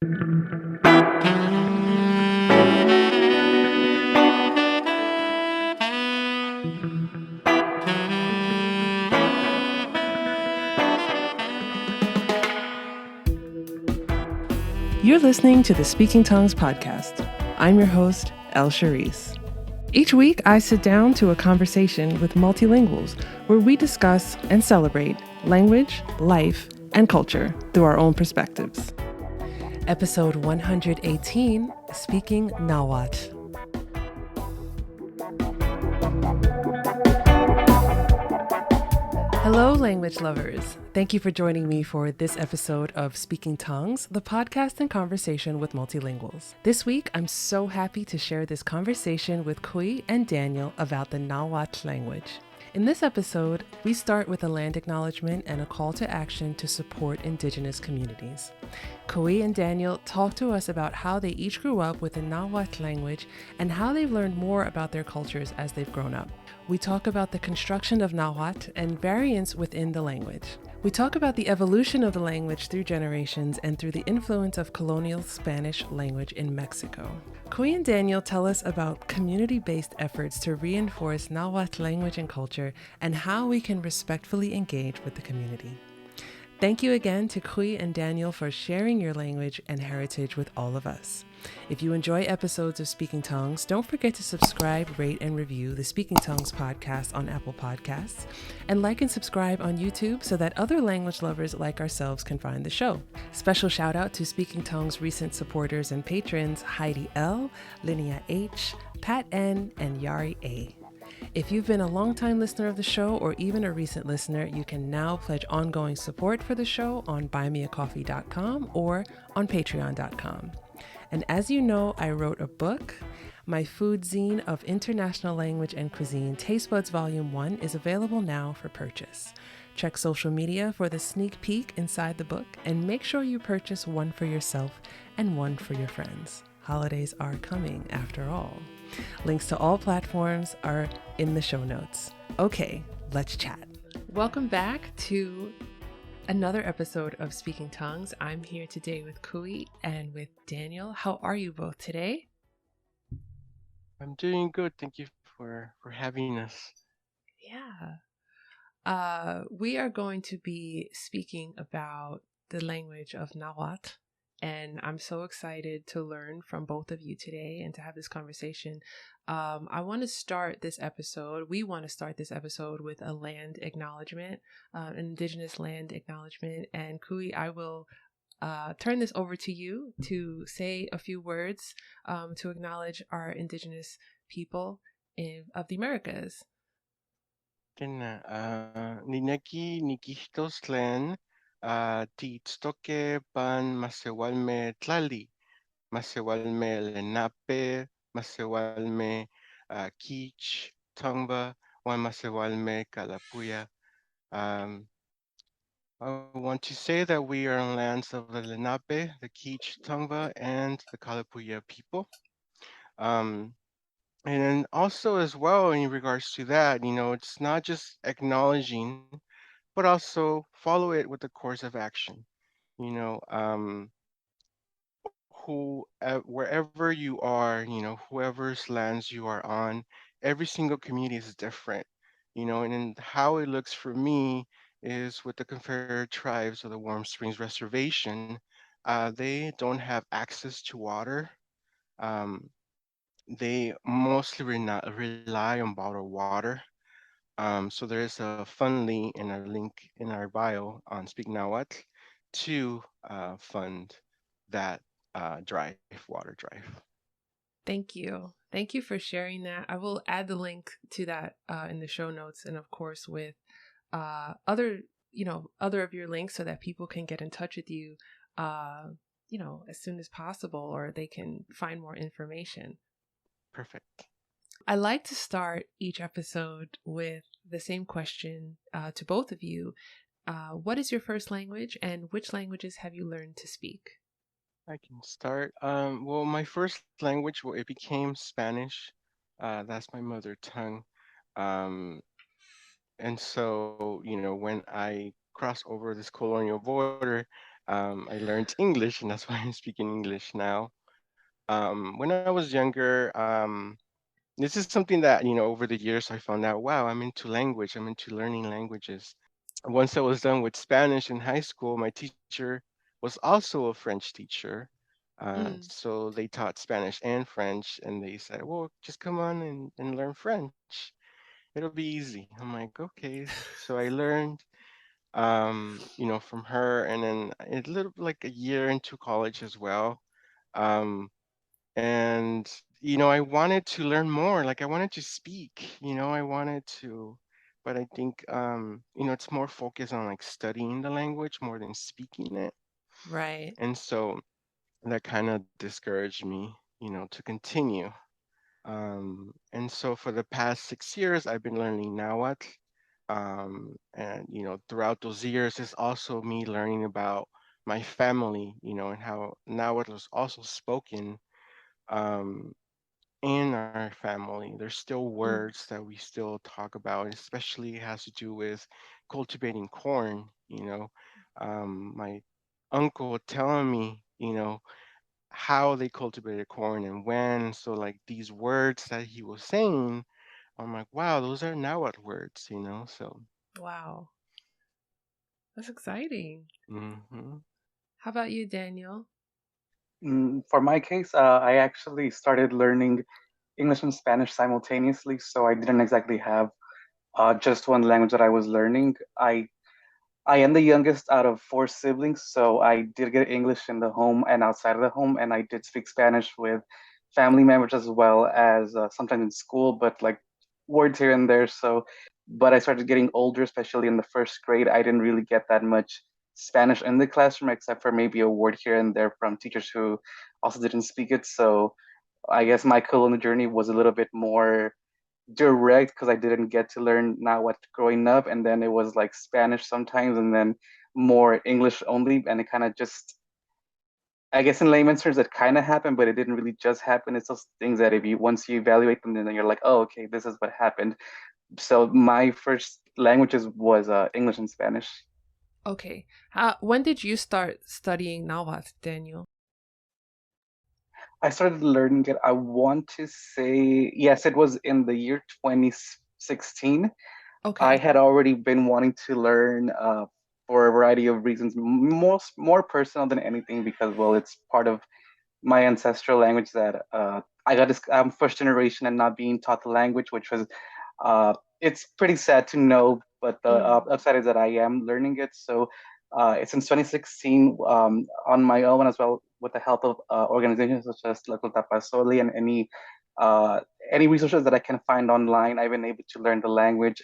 You're listening to the Speaking Tongues podcast. I'm your host, El Charisse. Each week, I sit down to a conversation with multilinguals where we discuss and celebrate language, life, and culture through our own perspectives. Episode 118, Speaking Nahuatl. Hello, language lovers. Thank you for joining me for this episode of Speaking Tongues, the podcast and conversation with multilinguals. This week, I'm so happy to share this conversation with Kwi and Daniel about the Nahuatl language. In this episode, we start with a land acknowledgement and a call to action to support indigenous communities. Kwi and Daniel talk to us about how they each grew up with the Nahuatl language and how they've learned more about their cultures as they've grown up. We talk about the construction of Nahuatl and variants within the language. We talk about the evolution of the language through generations and through the influence of colonial Spanish language in Mexico. Kwi and Daniel tell us about community-based efforts to reinforce Nahuatl language and culture and how we can respectfully engage with the community. Thank you again to Kwi and Daniel for sharing your language and heritage with all of us. If you enjoy episodes of Speaking Tongues, don't forget to subscribe, rate, and review the Speaking Tongues podcast on Apple Podcasts, and like and subscribe on YouTube so that other language lovers like ourselves can find the show. Special shout out to Speaking Tongues' recent supporters and patrons, Heidi L., Linnea H., Pat N., and Yari A. If you've been a longtime listener of the show or even a recent listener, you can now pledge ongoing support for the show on buymeacoffee.com or on patreon.com. And as you know, I wrote a book. My food zine of international language and cuisine, Taste Buds Volume 1, is available now for purchase. Check social media for the sneak peek inside the book and make sure you purchase one for yourself and one for your friends. Holidays are coming after all. Links to all platforms are in the show notes. Okay, let's chat. Welcome back to another episode of Speaking Tongues. I'm here today with Kwi and with Daniel. How are you both today? I'm doing good. Thank you for having us. Yeah. We are going to be speaking about the language of Nahuatl. And I'm so excited to learn from both of you today and to have this conversation. We want to start this episode with a land acknowledgement, an indigenous land acknowledgement. And Kwi, I will turn this over to you to say a few words to acknowledge our indigenous people of the Americas. Nineki nikistoslen titztoque pan masewalme tlali, masewalme lenape, masewalme kich, tongba, wan masewalme kalapuya. Um, I want to say that we are on lands of the Lenape, the Kich, Tongva, and the Kalapuya people. Um, And then also as well in regards to that, it's not just acknowledging, but also follow it with a course of action. You know, wherever you are, whoever's lands you are on, every single community is different. And then how it looks for me is with the Confederate tribes of the Warm Springs Reservation. They don't have access to water. Um, they mostly rely on bottled water. So there is a fund in our link in our bio on Speak Nahuatl to fund that water drive. Thank you. Thank you for sharing that. I will add the link to that in the show notes, and of course with other of your links so that people can get in touch with you as soon as possible, or they can find more information. Perfect. I like to start each episode with the same question to both of you. What is your first language, and which languages have you learned to speak? I can start. Well, my first language, well, it became Spanish. That's my mother tongue. Um, and so, when I crossed over this colonial border, I learned English, and that's why I'm speaking English now. When I was younger, this is something that, over the years I found out, wow, I'm into language. I'm into learning languages. Once I was done with Spanish in high school, my teacher was also a French teacher. Mm, So they taught Spanish and French, and they said, well, just come on and learn French. It'll be easy. I'm like, okay. So I learned, from her, and then a little like a year into college as well. Um, and I wanted to learn more. Like I wanted to speak. I wanted to, but I think it's more focused on like studying the language more than speaking it. right. And so that kind of discouraged me, to continue. And so for the past 6 years, I've been learning Nahuatl. And throughout those years, it's also me learning about my family, and how Nahuatl was also spoken um, in our family. There's still Mm, words that we still talk about, especially it has to do with cultivating corn. My uncle telling me, how they cultivated corn and when. So like these words that he was saying, I'm like, wow, those are Nahuatl words. So, wow. That's exciting. hmm How about you, Daniel? For my case, I actually started learning English and Spanish simultaneously, so I didn't exactly have just one language that I was learning. I am the youngest out of four siblings, so I did get English in the home and outside of the home, and I did speak Spanish with family members as well as sometimes in school, but like words here and there. So, but I started getting older, especially in the first grade. I didn't really get that much Spanish in the classroom, except for maybe a word here and there from teachers who also didn't speak it. So, I guess my colonial journey was a little bit more direct because I didn't get to learn now what growing up, and then it was like Spanish sometimes, and then more English only, and it kind of just, I guess in layman's terms, it kind of happened, but it didn't really just happen. It's those things that if you once you evaluate them, then you're like, oh, okay, this is what happened. So my first languages was English and Spanish. Okay. When did you start studying Nahuatl, Daniel? I started learning it. I want to say yes, it was in the year 2016. I Okay. had already been wanting to learn for a variety of reasons, most more personal than anything, because well, it's part of my ancestral language that I got. I'm first generation and not being taught the language, which was it's pretty sad to know. But the Mm, upside is that I am learning it. So it's since 2016 on my own as well with the help of organizations such as La Tapasoli and uh, any resources that I can find online. I've been able to learn the language,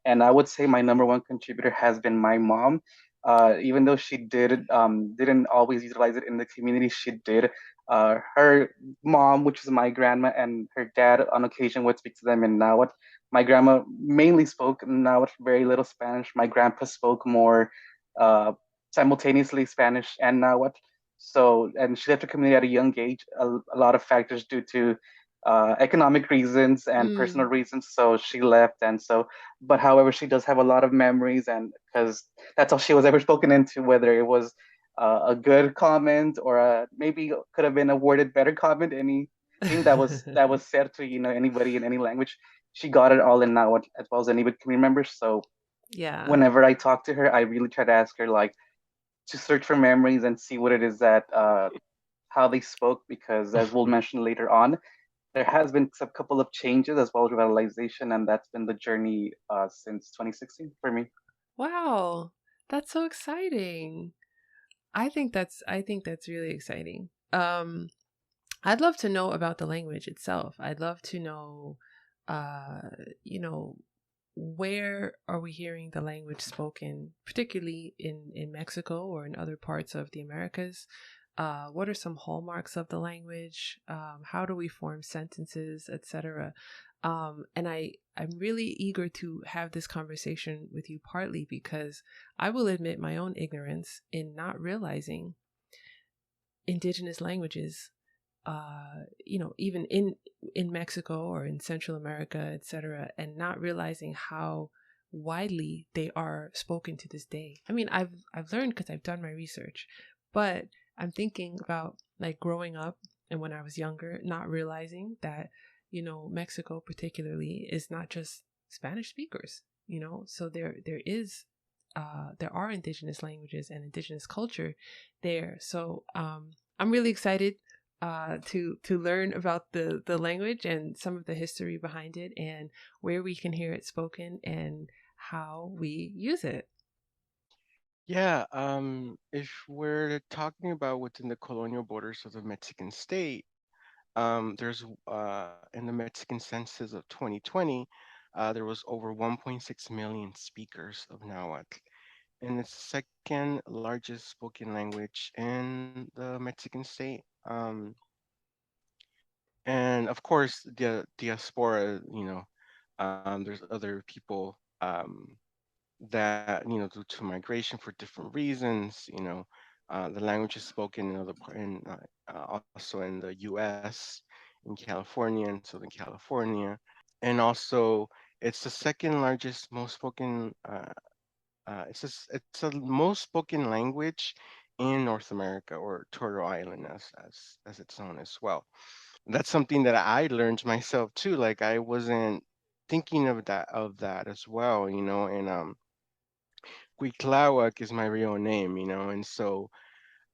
and I would say my number one contributor has been my mom. Even though she didn't always utilize it in the community, she did. Her mom, which is my grandma, and her dad on occasion would speak to them in Nahuatl. My grandma mainly spoke Nahuatl, very little Spanish. My grandpa spoke more uh, simultaneously Spanish and Nahuatl. So, and she left the community at a young age, a lot of factors due to economic reasons and personal mm, reasons. So she left, and so, but however, she does have a lot of memories, and because that's all she was ever spoken into, whether it was a good comment or maybe could have been a worded better comment, anything that was said to anybody in any language, she got it all in now as well as any with community members. So yeah. whenever I talk to her, I really try to ask her like to search for memories and see what it is that how they spoke, because as we'll mention later on, there has been a couple of changes as well as revitalization, and that's been the journey since 2016 for me. Wow. That's so exciting. I think that's really exciting. I'd love to know about the language itself. I'd love to know uh you know where are we hearing the language spoken, particularly in Mexico or in other parts of the Americas? What are some hallmarks of the language? How do we form sentences, etc.? And I'm really eager to have this conversation with you, partly because I will admit my own ignorance in not realizing indigenous languages, even in Mexico or in Central America, etc., and not realizing how widely they are spoken to this day. I mean, I've learned because I've done my research, but I'm thinking about like growing up and when I was younger, not realizing that, Mexico particularly is not just Spanish speakers, so there are indigenous languages and indigenous culture there. So I'm really excited to learn about the language and some of the history behind it and where we can hear it spoken and how we use it. Yeah, if we're talking about within the colonial borders of the Mexican state, there's in the Mexican census of 2020, there was over 1.6 million speakers of Nahuatl, and it's the second largest spoken language in the Mexican state. And of course, the diaspora, there's other people that due to migration for different reasons, the language is spoken in also in the U.S., in California, in Southern California, and also it's the second largest most spoken. It's a most spoken language in North America, or Turtle Island, as it's known as well. That's something that I learned myself too. Like I wasn't thinking of that as well, and Quitlawak is my real name, and so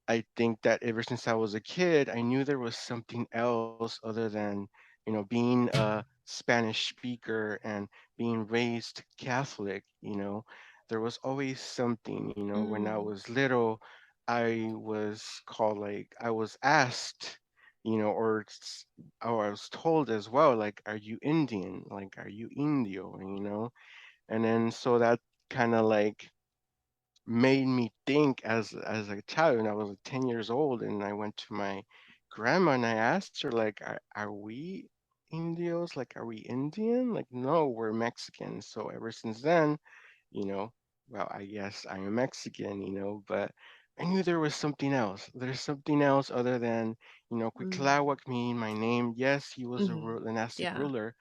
I think that ever since I was a kid, I knew there was something else other than, being a Spanish speaker and being raised Catholic, there was always something, when I Mm, was little, I was asked, or I was told as well, like, are you Indian? Like, are you Indio? And then so that kind of like made me think as a child. And I was like 10 years old, and I went to my grandma and I asked her, like, are we Indios? Like, are we Indian? Like, no, we're Mexican. So ever since then, you know well, I guess I am Mexican, but I knew there was something else. There's something else other than, mm, Quitlawak mean my name. Yes, he was a mm-hmm. dynastic Yeah. ruler,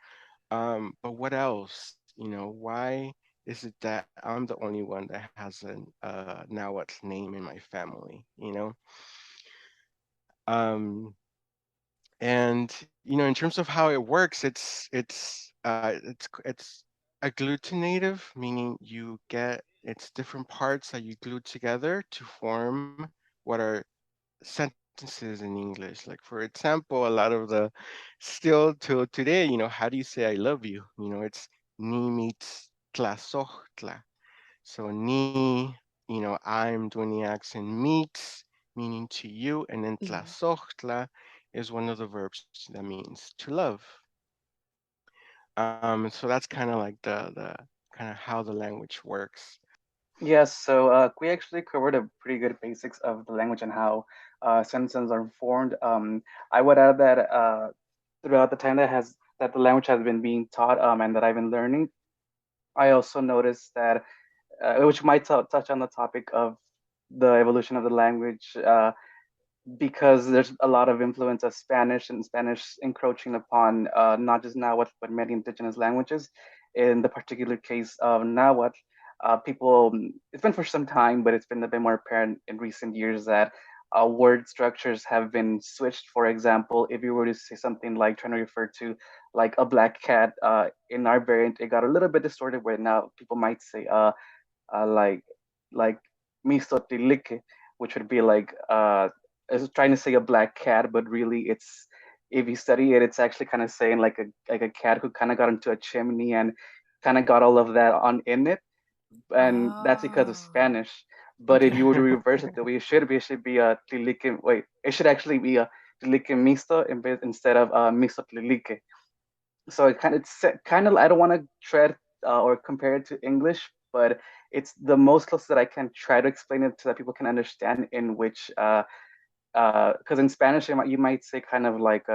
but what else? Why is it that I'm the only one that has an Nahuatl name in my family? Um, and in terms of how it works, it's agglutinative, meaning you get it's different parts that you glue together to form what are sentences in English. Like for example, a lot of the still till today, how do you say I love you? It's ni meets tlasohtla. So ni, I'm doing the accent meets, meaning to you, and then Mm-hmm. tlasohtla is one of the verbs that means to love. So that's kind of like the kind of how the language works. Yes, so we actually covered a pretty good basics of the language and how sentences are formed. I would add that throughout the time that the language has been being taught and that I've been learning, I also noticed that, which might touch on the topic of the evolution of the language. Because there's a lot of influence of Spanish and Spanish encroaching upon not just Nahuatl but many indigenous languages. In the particular case of Nahuatl, people it's been for some time, but it's been a bit more apparent in recent years that word structures have been switched. For example, if you were to say something like trying to refer to like a black cat in our variant, it got a little bit distorted where now people might say uh, like like misotilike, which would be like is trying to say a black cat, but really it's if you study it, it's actually kind of saying like a cat who kind of got into a chimney and kind of got all of that on in it, and that's because of Oh, Spanish. But if okay. you were to reverse it the way it should be a tlilique. Wait, it should actually be a tlilique misto instead of miso tlilique. So it's kind of I don't want to tread or compare it to English, but it's the most close that I can try to explain it so that people can understand in which because in Spanish you might say kind of like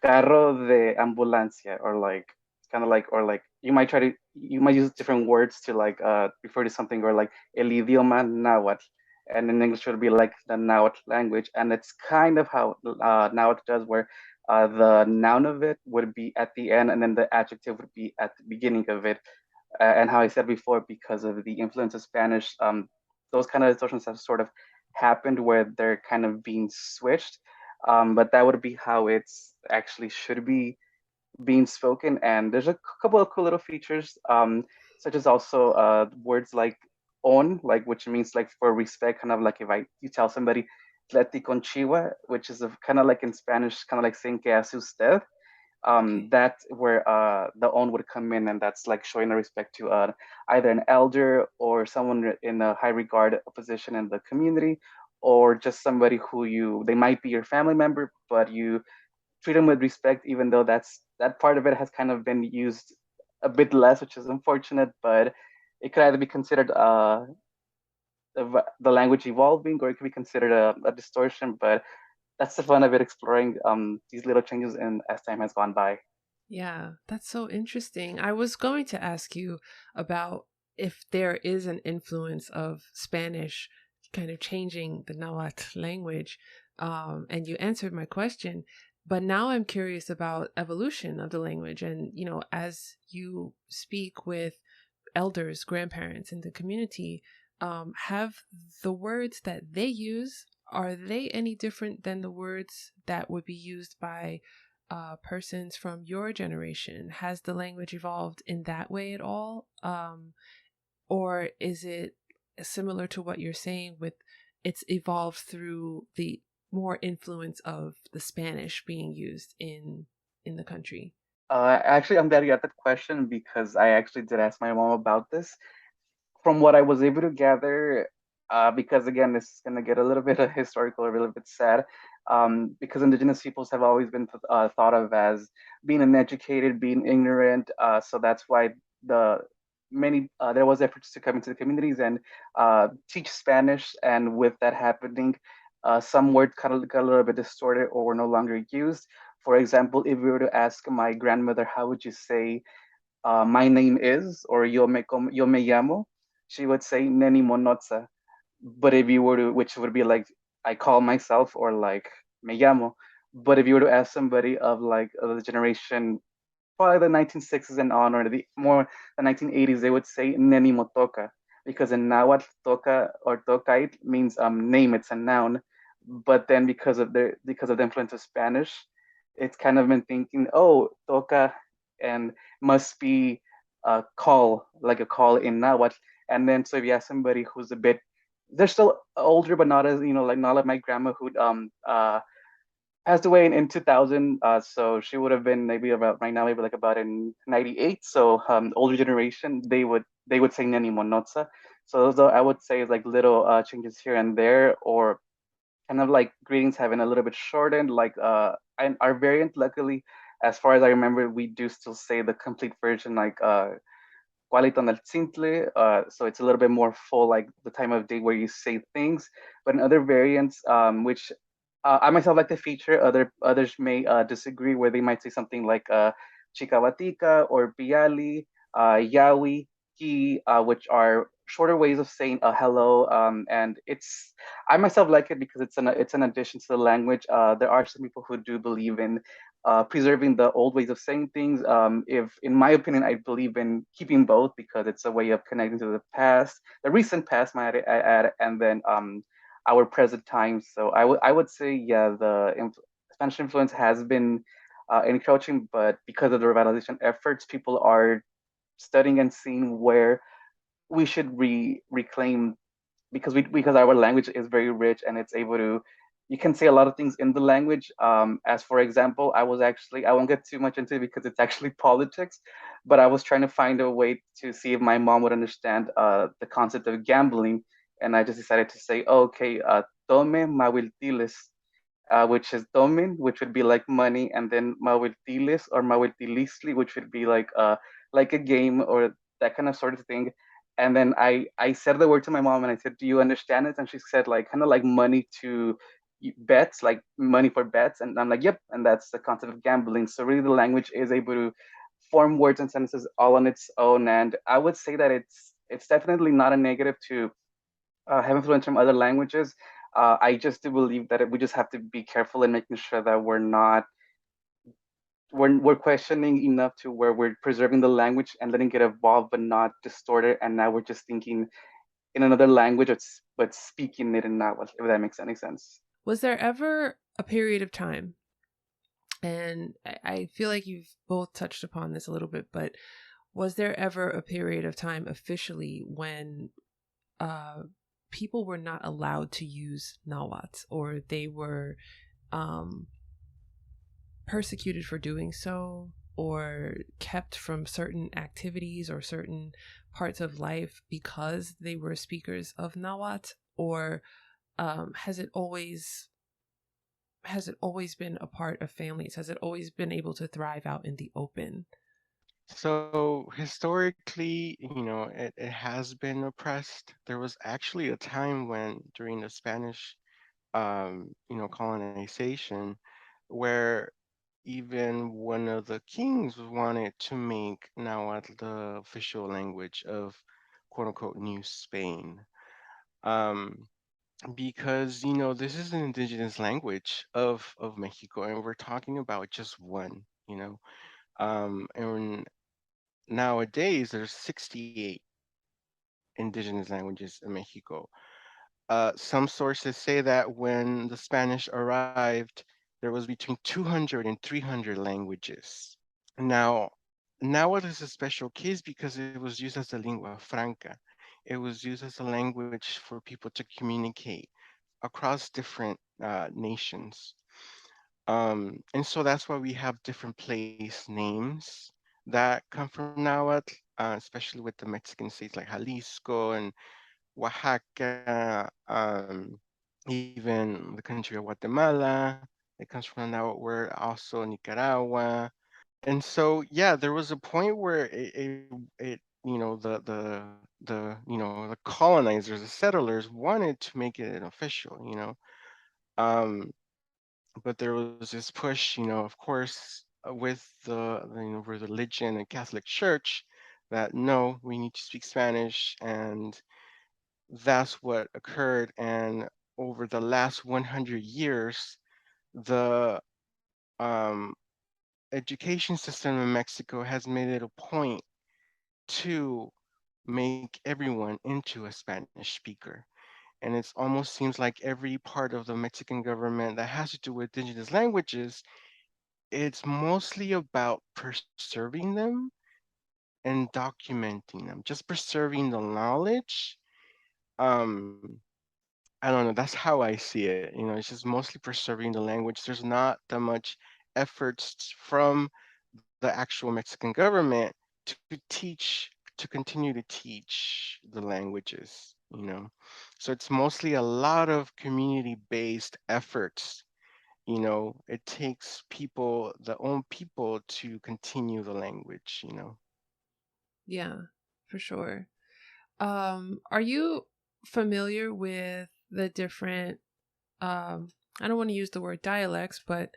carro de ambulancia or like kind of like or like you might use different words to like refer to something or like el idioma náhuatl, and in English it would be like the Nahuatl language, and it's kind of how Nahuatl does where the noun of it would be at the end and then the adjective would be at the beginning of it. And how I said before, because of the influence of Spanish, those kind of distortions have sort of happened where they're kind of being switched. But that would be how it's actually should be being spoken. And there's a couple of cool little features, such as also words like on, like which means like for respect, kind of like if I you tell somebody "tleti conchiwa," which is a, kind of like in Spanish, kind of like saying "que hace usted." Okay. That where the own would come in, and that's like showing a respect to either an elder or someone in a high regard position in the community, or just somebody who you they might be your family member, but you treat them with respect, even though that part of it has kind of been used a bit less, which is unfortunate. But it could either be considered the language evolving, or it could be considered a distortion. But that's the fun of it, exploring these little changes in as time has gone by. Yeah, that's so interesting. I was going to ask you about if there is an influence of Spanish kind of changing the Nahuatl language, and you answered my question. But now I'm curious about evolution of the language, and as you speak with elders, grandparents in the community, have the words that they use, are they any different than the words that would be used by persons from your generation? Has the language evolved in that way at all? Or is it similar to what you're saying with it's evolved through the more influence of the Spanish being used in the country? Actually, I'm glad you got that question because I actually did ask my mom about this. From what I was able to gather, because again, this is going to get a little bit historical, a little bit sad, because indigenous peoples have always been thought of as being uneducated, being ignorant. So that's why the many there was efforts to come into the communities and teach Spanish, and with that happening, some words kind of got a little bit distorted or were no longer used. For example, if we were to ask my grandmother, how would you say my name is, or yo me llamo, she would say neni monotza. But if you were to, which would be like I call myself, or like me llamo. But if you were to ask somebody of like of the generation, probably the 1960s and on, or the 1980s, they would say neni motoka, because in Nahuatl, toca or tocait means name, it's a noun. But then because of the influence of Spanish, it's kind of been thinking, oh, toca and must be a call, like a call in Nahuatl. And then so if you ask somebody who's a bit, they're still older, but not as like not like my grandma who passed away in 2000. So she would have been maybe about right now, maybe like about in 98. So older generation, they would say neni monotza. So those are, I would say, is like little changes here and there, or kind of like greetings having a little bit shortened. Like and our variant, luckily, as far as I remember, we do still say the complete version, like Qualiton al Simple. So it's a little bit more full, like the time of day where you say things. But in other variants, which I myself like to feature, others may disagree, where they might say something like Chikawatika or Piali, Yawi, Ki, which are shorter ways of saying hello. And I myself like it because it's an addition to the language. There are some people who do believe in preserving the old ways of saying things. If, in my opinion, I believe in keeping both because it's a way of connecting to the past, the recent past, might I add, and then our present times. So I would say, yeah, Spanish influence has been encroaching, but because of the revitalization efforts, people are studying and seeing where we should reclaim, because our language is very rich and it's able to, you can say a lot of things in the language. As for example, I won't get too much into it because it's actually politics, but I was trying to find a way to see if my mom would understand the concept of gambling, and I just decided to say, oh, okay, tome mawiltiles, which is domin, which would be like money, and then mawiltiles or mawiltilisli, which would be like a game or that kind of sort of thing. And then I said the word to my mom and I said, "Do you understand it?" And she said, like kind of like money to bets, like money for bets. And I'm like, "Yep." And that's the concept of gambling. So really, the language is able to form words and sentences all on its own. And I would say that it's definitely not a negative to have influence from other languages. I just do believe that we just have to be careful in making sure that we're not we're questioning enough to where we're preserving the language and letting it evolve but not distort it, and now we're just thinking in another language but speaking it in Nahuatl, if that makes any sense. Was there ever a period of time, and I feel like you've both touched upon this a little bit, but was there ever a period of time officially when uh, people were not allowed to use Nahuatl, or they were um, persecuted for doing so, or kept from certain activities or certain parts of life because they were speakers of Nahuatl? Or has it always been a part of families? Has it always been able to thrive out in the open? So historically, it has been oppressed. There was actually a time when during the Spanish, colonization, where even one of the kings wanted to make Nahuatl the official language of quote unquote New Spain. Um, because this is an indigenous language of Mexico, and we're talking about just one. And nowadays there's 68 indigenous languages in Mexico. Some sources say that when the Spanish arrived, there was between 200 and 300 languages. Now, Nahuatl is a special case because it was used as a lingua franca. It was used as a language for people to communicate across different nations. And so that's why we have different place names that come from Nahuatl, especially with the Mexican states like Jalisco and Oaxaca, even the country of Guatemala. It comes from the Nahuatl word, also Nicaragua. And so, yeah, there was a point where the colonizers, the settlers wanted to make it an official. Um, but there was this push, of course, with the religion and Catholic Church, that no, we need to speak Spanish, and that's what occurred. And over the last 100 years, the um, education system in Mexico has made it a point to make everyone into a Spanish speaker. And it almost seems like every part of the Mexican government that has to do with indigenous languages, it's mostly about preserving them and documenting them, just preserving the knowledge. Um, I don't know, that's how I see it. It's just mostly preserving the language. There's not that much efforts from the actual Mexican government to teach, to continue to teach the languages. So it's mostly a lot of community-based efforts. It takes people, the own people, to continue the language. Yeah, for sure. Are you familiar with the different I don't want to use the word dialects, but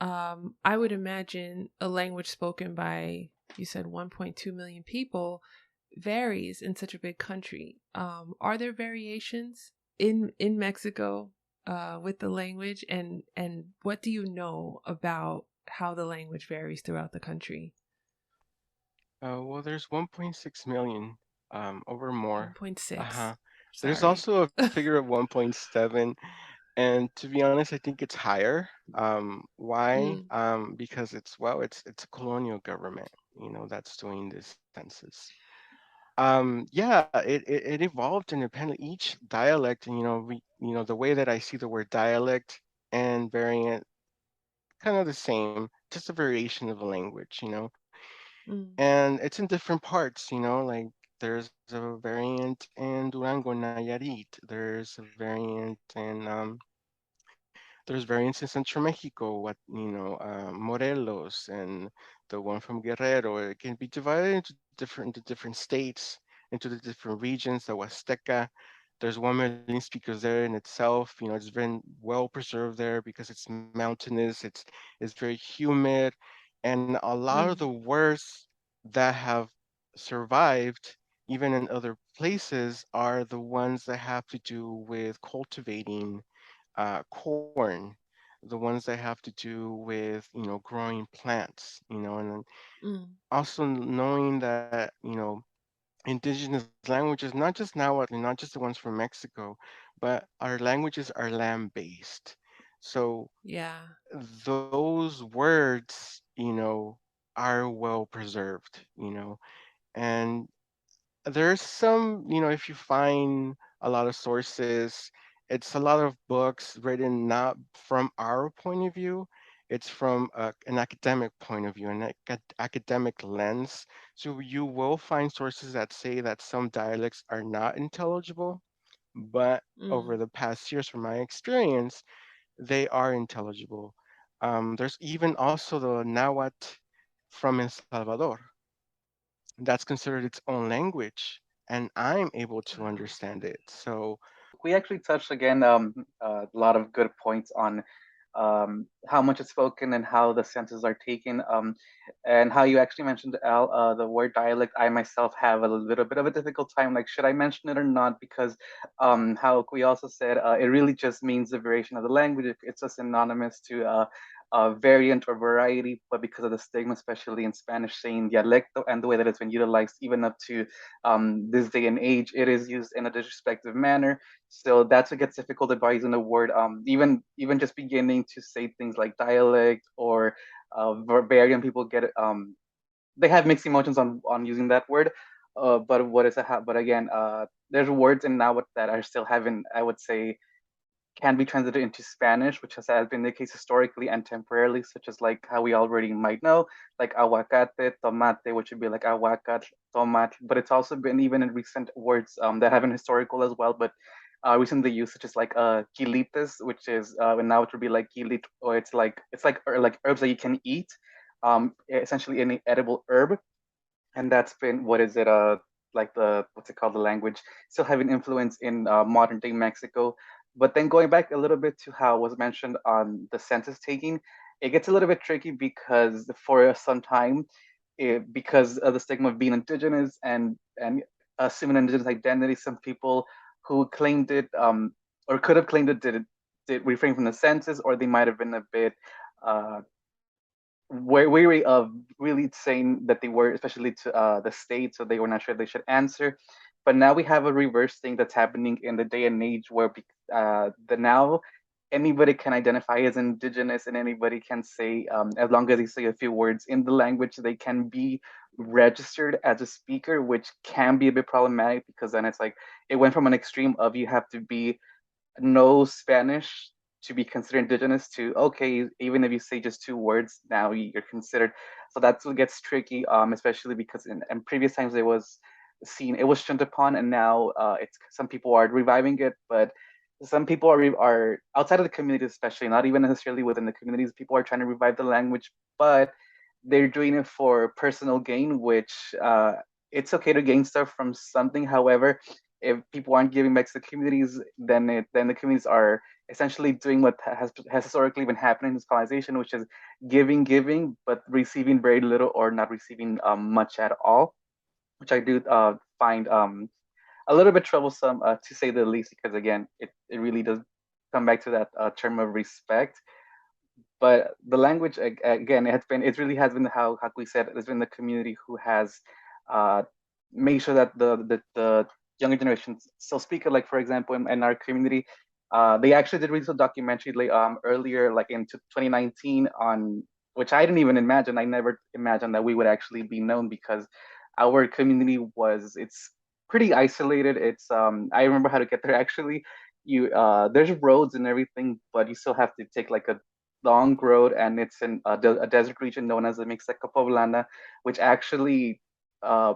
I would imagine a language spoken by, you said, 1.2 million people varies in such a big country. Are there variations in Mexico with the language, and what do you know about how the language varies throughout the country? Well, there's 1.6 million, over more. 1.6. Uh-huh. There's Sorry. also a figure of 1.7, and to be honest, I think it's higher. Why? Mm, Because it's a colonial government, that's doing this census. Yeah, it evolved independently. Each dialect, and the way that I see the word dialect and variant, kind of the same, just a variation of a language. mm, And it's in different parts, like there's a variant in Durango, Nayarit. There's a variant in there's variants in Central Mexico, Morelos, and the one from Guerrero. It can be divided into different states, into the different regions. The Huasteca, there's 1 million speakers there in itself. It's been well preserved there because it's mountainous. It's very humid, and a lot of the mm. words that have survived, even in other places, are the ones that have to do with cultivating corn. the ones that have to do with, growing plants, and Mm. also knowing that, indigenous languages, not just Nahuatl, not just the ones from Mexico, but our languages are land-based. So Yeah. those words, are well preserved, and there's some, if you find a lot of sources, it's a lot of books written not from our point of view, it's from an academic point of view, an academic lens. So you will find sources that say that some dialects are not intelligible, but over Mm. the past years, from my experience, they are intelligible. There's even also the Nahuatl from El Salvador that's considered its own language, and I'm able to Wow. understand it. So, We actually touched again a lot of good points on how much it's spoken and how the senses are taken, and how you actually mentioned Al, the word dialect. I myself have a little bit of a difficult time. Like, should I mention it or not? Because how we also said it really just means the variation of the language. It's a synonymous to variant or variety, but because of the stigma, especially in Spanish, saying dialecto and the way that it's been utilized, even up to this day and age, it is used in a disrespectful manner. So that's what gets difficult about using the word. Even just beginning to say things like dialect or variant, people get they have mixed emotions on using that word. But what is a but again, there's words in now that are still having, I would say, can be translated into Spanish, which has been the case historically and temporarily, such as like how we already might know, like aguacate, tomate, which would be like aguacate, tomate. But it's also been even in recent words that have been historical as well, but recently used, such as like quilites, which is and now it would be like quilit, or it's like herbs that you can eat, essentially any edible herb, and that's been what is it like the what's it called, the language still having influence in modern day Mexico. But then going back a little bit to how it was mentioned on the census taking, it gets a little bit tricky because for some time, because of the stigma of being indigenous and assuming indigenous identity, some people who claimed it or could have claimed it did refrain from the census, or they might have been a bit uh, weary of really saying that they were, especially to the state, so they were not sure they should answer. But now we have a reverse thing that's happening in the day and age where the now anybody can identify as indigenous, and anybody can say, as long as they say a few words in the language, they can be registered as a speaker, which can be a bit problematic because then it's like it went from an extreme of you have to be know Spanish to be considered indigenous to okay, even if you say just two words, now you're considered. So that's what gets tricky, especially because in previous times it was shunned upon, and now it's some people are reviving it, but some people are outside of the community, especially not even necessarily within the communities. People are trying to revive the language, but they're doing it for personal gain, which it's okay to gain stuff from something. However, if people aren't giving back to the communities, then the communities are essentially doing what has historically been happening in this colonization, which is giving, but receiving very little or not receiving much at all, which I do find a little bit troublesome to say the least, because again, it really does come back to that term of respect. But the language again, it really has been how we said, it's been the community who has uh, made sure that the younger generations still speak it. Like for example, in our community, they actually did release a documentary earlier, like in 2019, on which I didn't even imagine. I never imagined that we would actually be known, because our community it's pretty isolated. It's I remember how to get there actually. You there's roads and everything, but you still have to take like a long road, and it's in a desert region known as the Mixteca Poblana, which actually uh,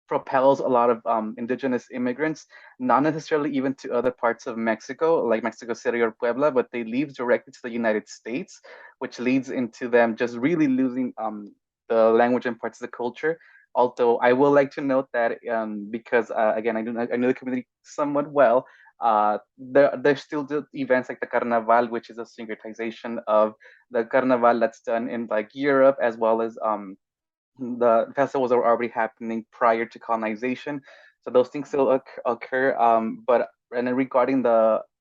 propels a lot of indigenous immigrants, not necessarily even to other parts of Mexico, like Mexico City or Puebla, but they leave directly to the United States, which leads into them just really losing the language and parts of the culture. Although I will like to note that because again, I know the community somewhat well. There's still events like the Carnaval, which is a syncretization of the Carnaval that's done in like Europe, as well as the festivals are already happening prior to colonization. So those things still occur. But and then regarding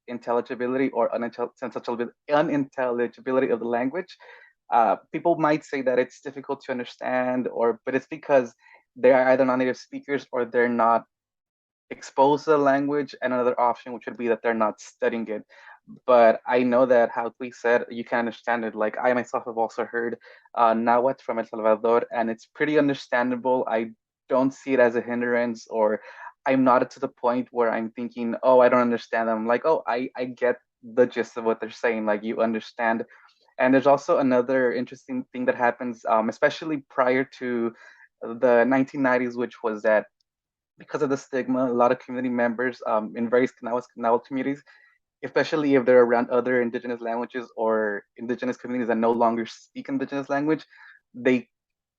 intelligibility or unintelligibility of the language. People might say that it's difficult to understand, or but it's because they are either non-native speakers or they're not exposed to the language, and another option which would be that they're not studying it. But I know that how we said you can understand it. Like I myself have also heard Nahuatl from El Salvador, and it's pretty understandable. I don't see it as a hindrance, or I'm not to the point where I'm thinking, oh, I don't understand them. Like, oh, I get the gist of what they're saying. Like you understand. And there's also another interesting thing that happens, especially prior to the 1990s, which was that because of the stigma, a lot of community members in various Nahuatl communities, especially if they're around other indigenous languages or indigenous communities that no longer speak indigenous language, they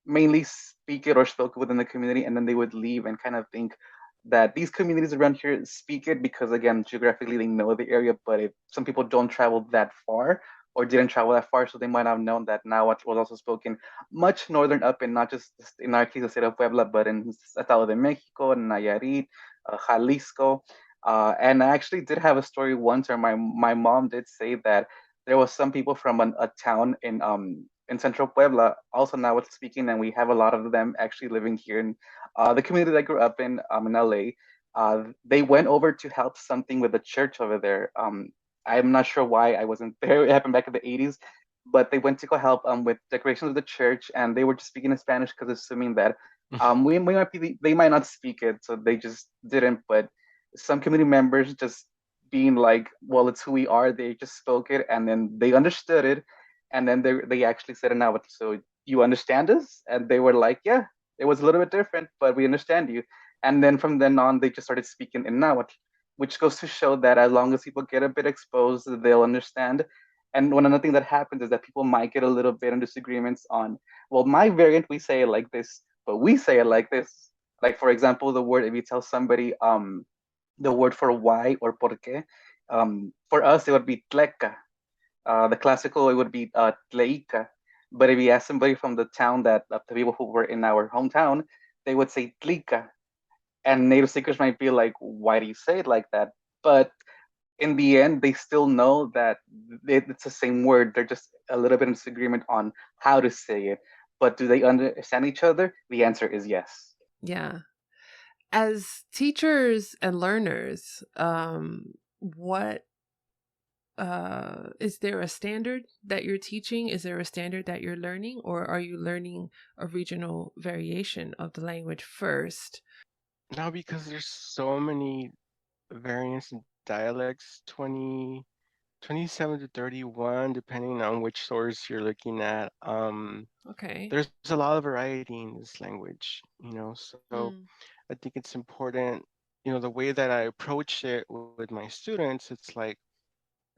mainly speak it or spoke it within the community, and then they would leave and kind of think that these communities around here speak it because again geographically they know the area, but if some people don't travel that far or didn't travel that far, so they might not have known that Nahuatl was also spoken much northern up in not just in our case the state of Puebla, but in Estado de Mexico, Nayarit, Jalisco. And I actually did have a story once where my mom did say that there was some people from a town in central Puebla, also now with speaking, and we have a lot of them actually living here in the community that I grew up in LA. They went over to help something with the church over there. I'm not sure why I wasn't there. It happened back in the 80s, but they went to go help with decorations of the church, and they were just speaking in Spanish because assuming that we might be they might not speak it, so they just didn't. But some community members just being like, well, it's who we are. They just spoke it, and then they understood it, and then they actually said it now. So you understand us? And they were like, yeah, it was a little bit different, but we understand you. And then from then on, they just started speaking in Nahuatl, which goes to show that as long as people get a bit exposed, they'll understand. And one other thing that happens is that people might get a little bit in disagreements on, well, my variant, we say it like this, but we say it like this. Like, for example, the word, if you tell somebody the word for why or por qué, for us, it would be tleca. The classical, it would be tleica. But if you ask somebody from the town that the people who were in our hometown, they would say tlika. And native speakers might be like, why do you say it like that? But in the end, they still know that it's the same word. They're just a little bit in disagreement on how to say it. But do they understand each other? The answer is yes. Yeah. As teachers and learners, what is there a standard that you're teaching? Is there a standard that you're learning, or are you learning a regional variation of the language first? Now, because there's so many variants and dialects, 27 to 31, depending on which source you're looking at. Okay. There's a lot of variety in this language, so Mm, I think it's important, the way that I approach it with my students, it's like,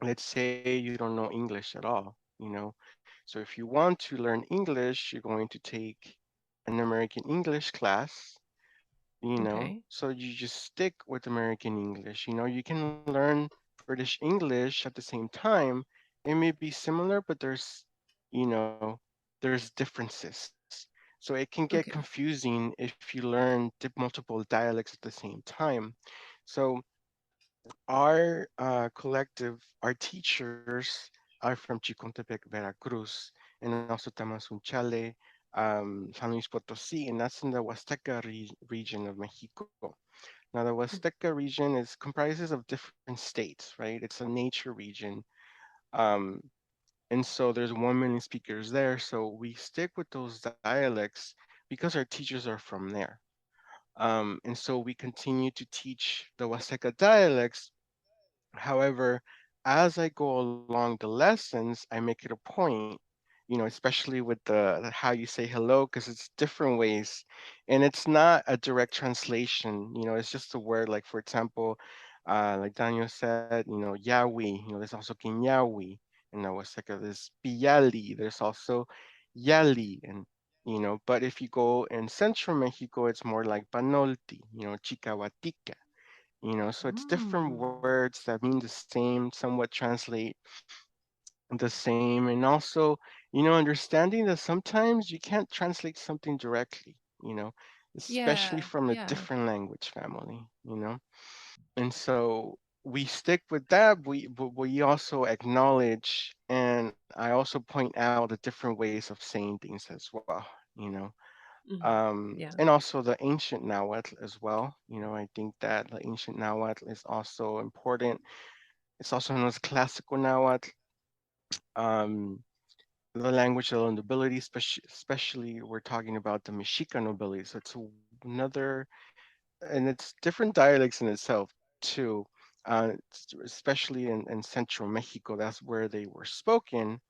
let's say you don't know English at all. So if you want to learn English, you're going to take an American English class, okay. so you just stick with American English. You can learn British English at the same time. It may be similar, but there's differences. So it can get Okay. confusing if you learn multiple dialects at the same time. So our teachers are from Chicontepec, Veracruz, and also Tamazunchale, San Luis Potosí, and that's in the Huasteca region of Mexico. Now, the Huasteca region comprises of different states, right? It's a nature region. Um, and so there's 1 million speakers there. So we stick with those dialects because our teachers are from there. And so we continue to teach the Huasteca dialects. However, as I go along the lessons, I make it a point, especially with the how you say hello, because it's different ways, and it's not a direct translation. It's just a word. Like for example, like Daniel said, Yahweh. There's also Kinyawi, and I was like, there's Piyali. There's also Yali, and but if you go in Central Mexico, it's more like Panolti, Chicahuatica. So it's different Mm. words that mean the same, somewhat translate the same, and also, understanding that sometimes you can't translate something directly, especially Yeah. from a Yeah. different language family. And so we stick with that. But we also acknowledge, and I also point out the different ways of saying things as well. You know, Yeah. and also the ancient Nahuatl as well. I think that the ancient Nahuatl is also important. It's also known as classical Nahuatl. Um, the language of the nobility, especially we're talking about the Mexica nobility. So it's another, and it's different dialects in itself too. Especially in central Mexico, that's where they were spoken.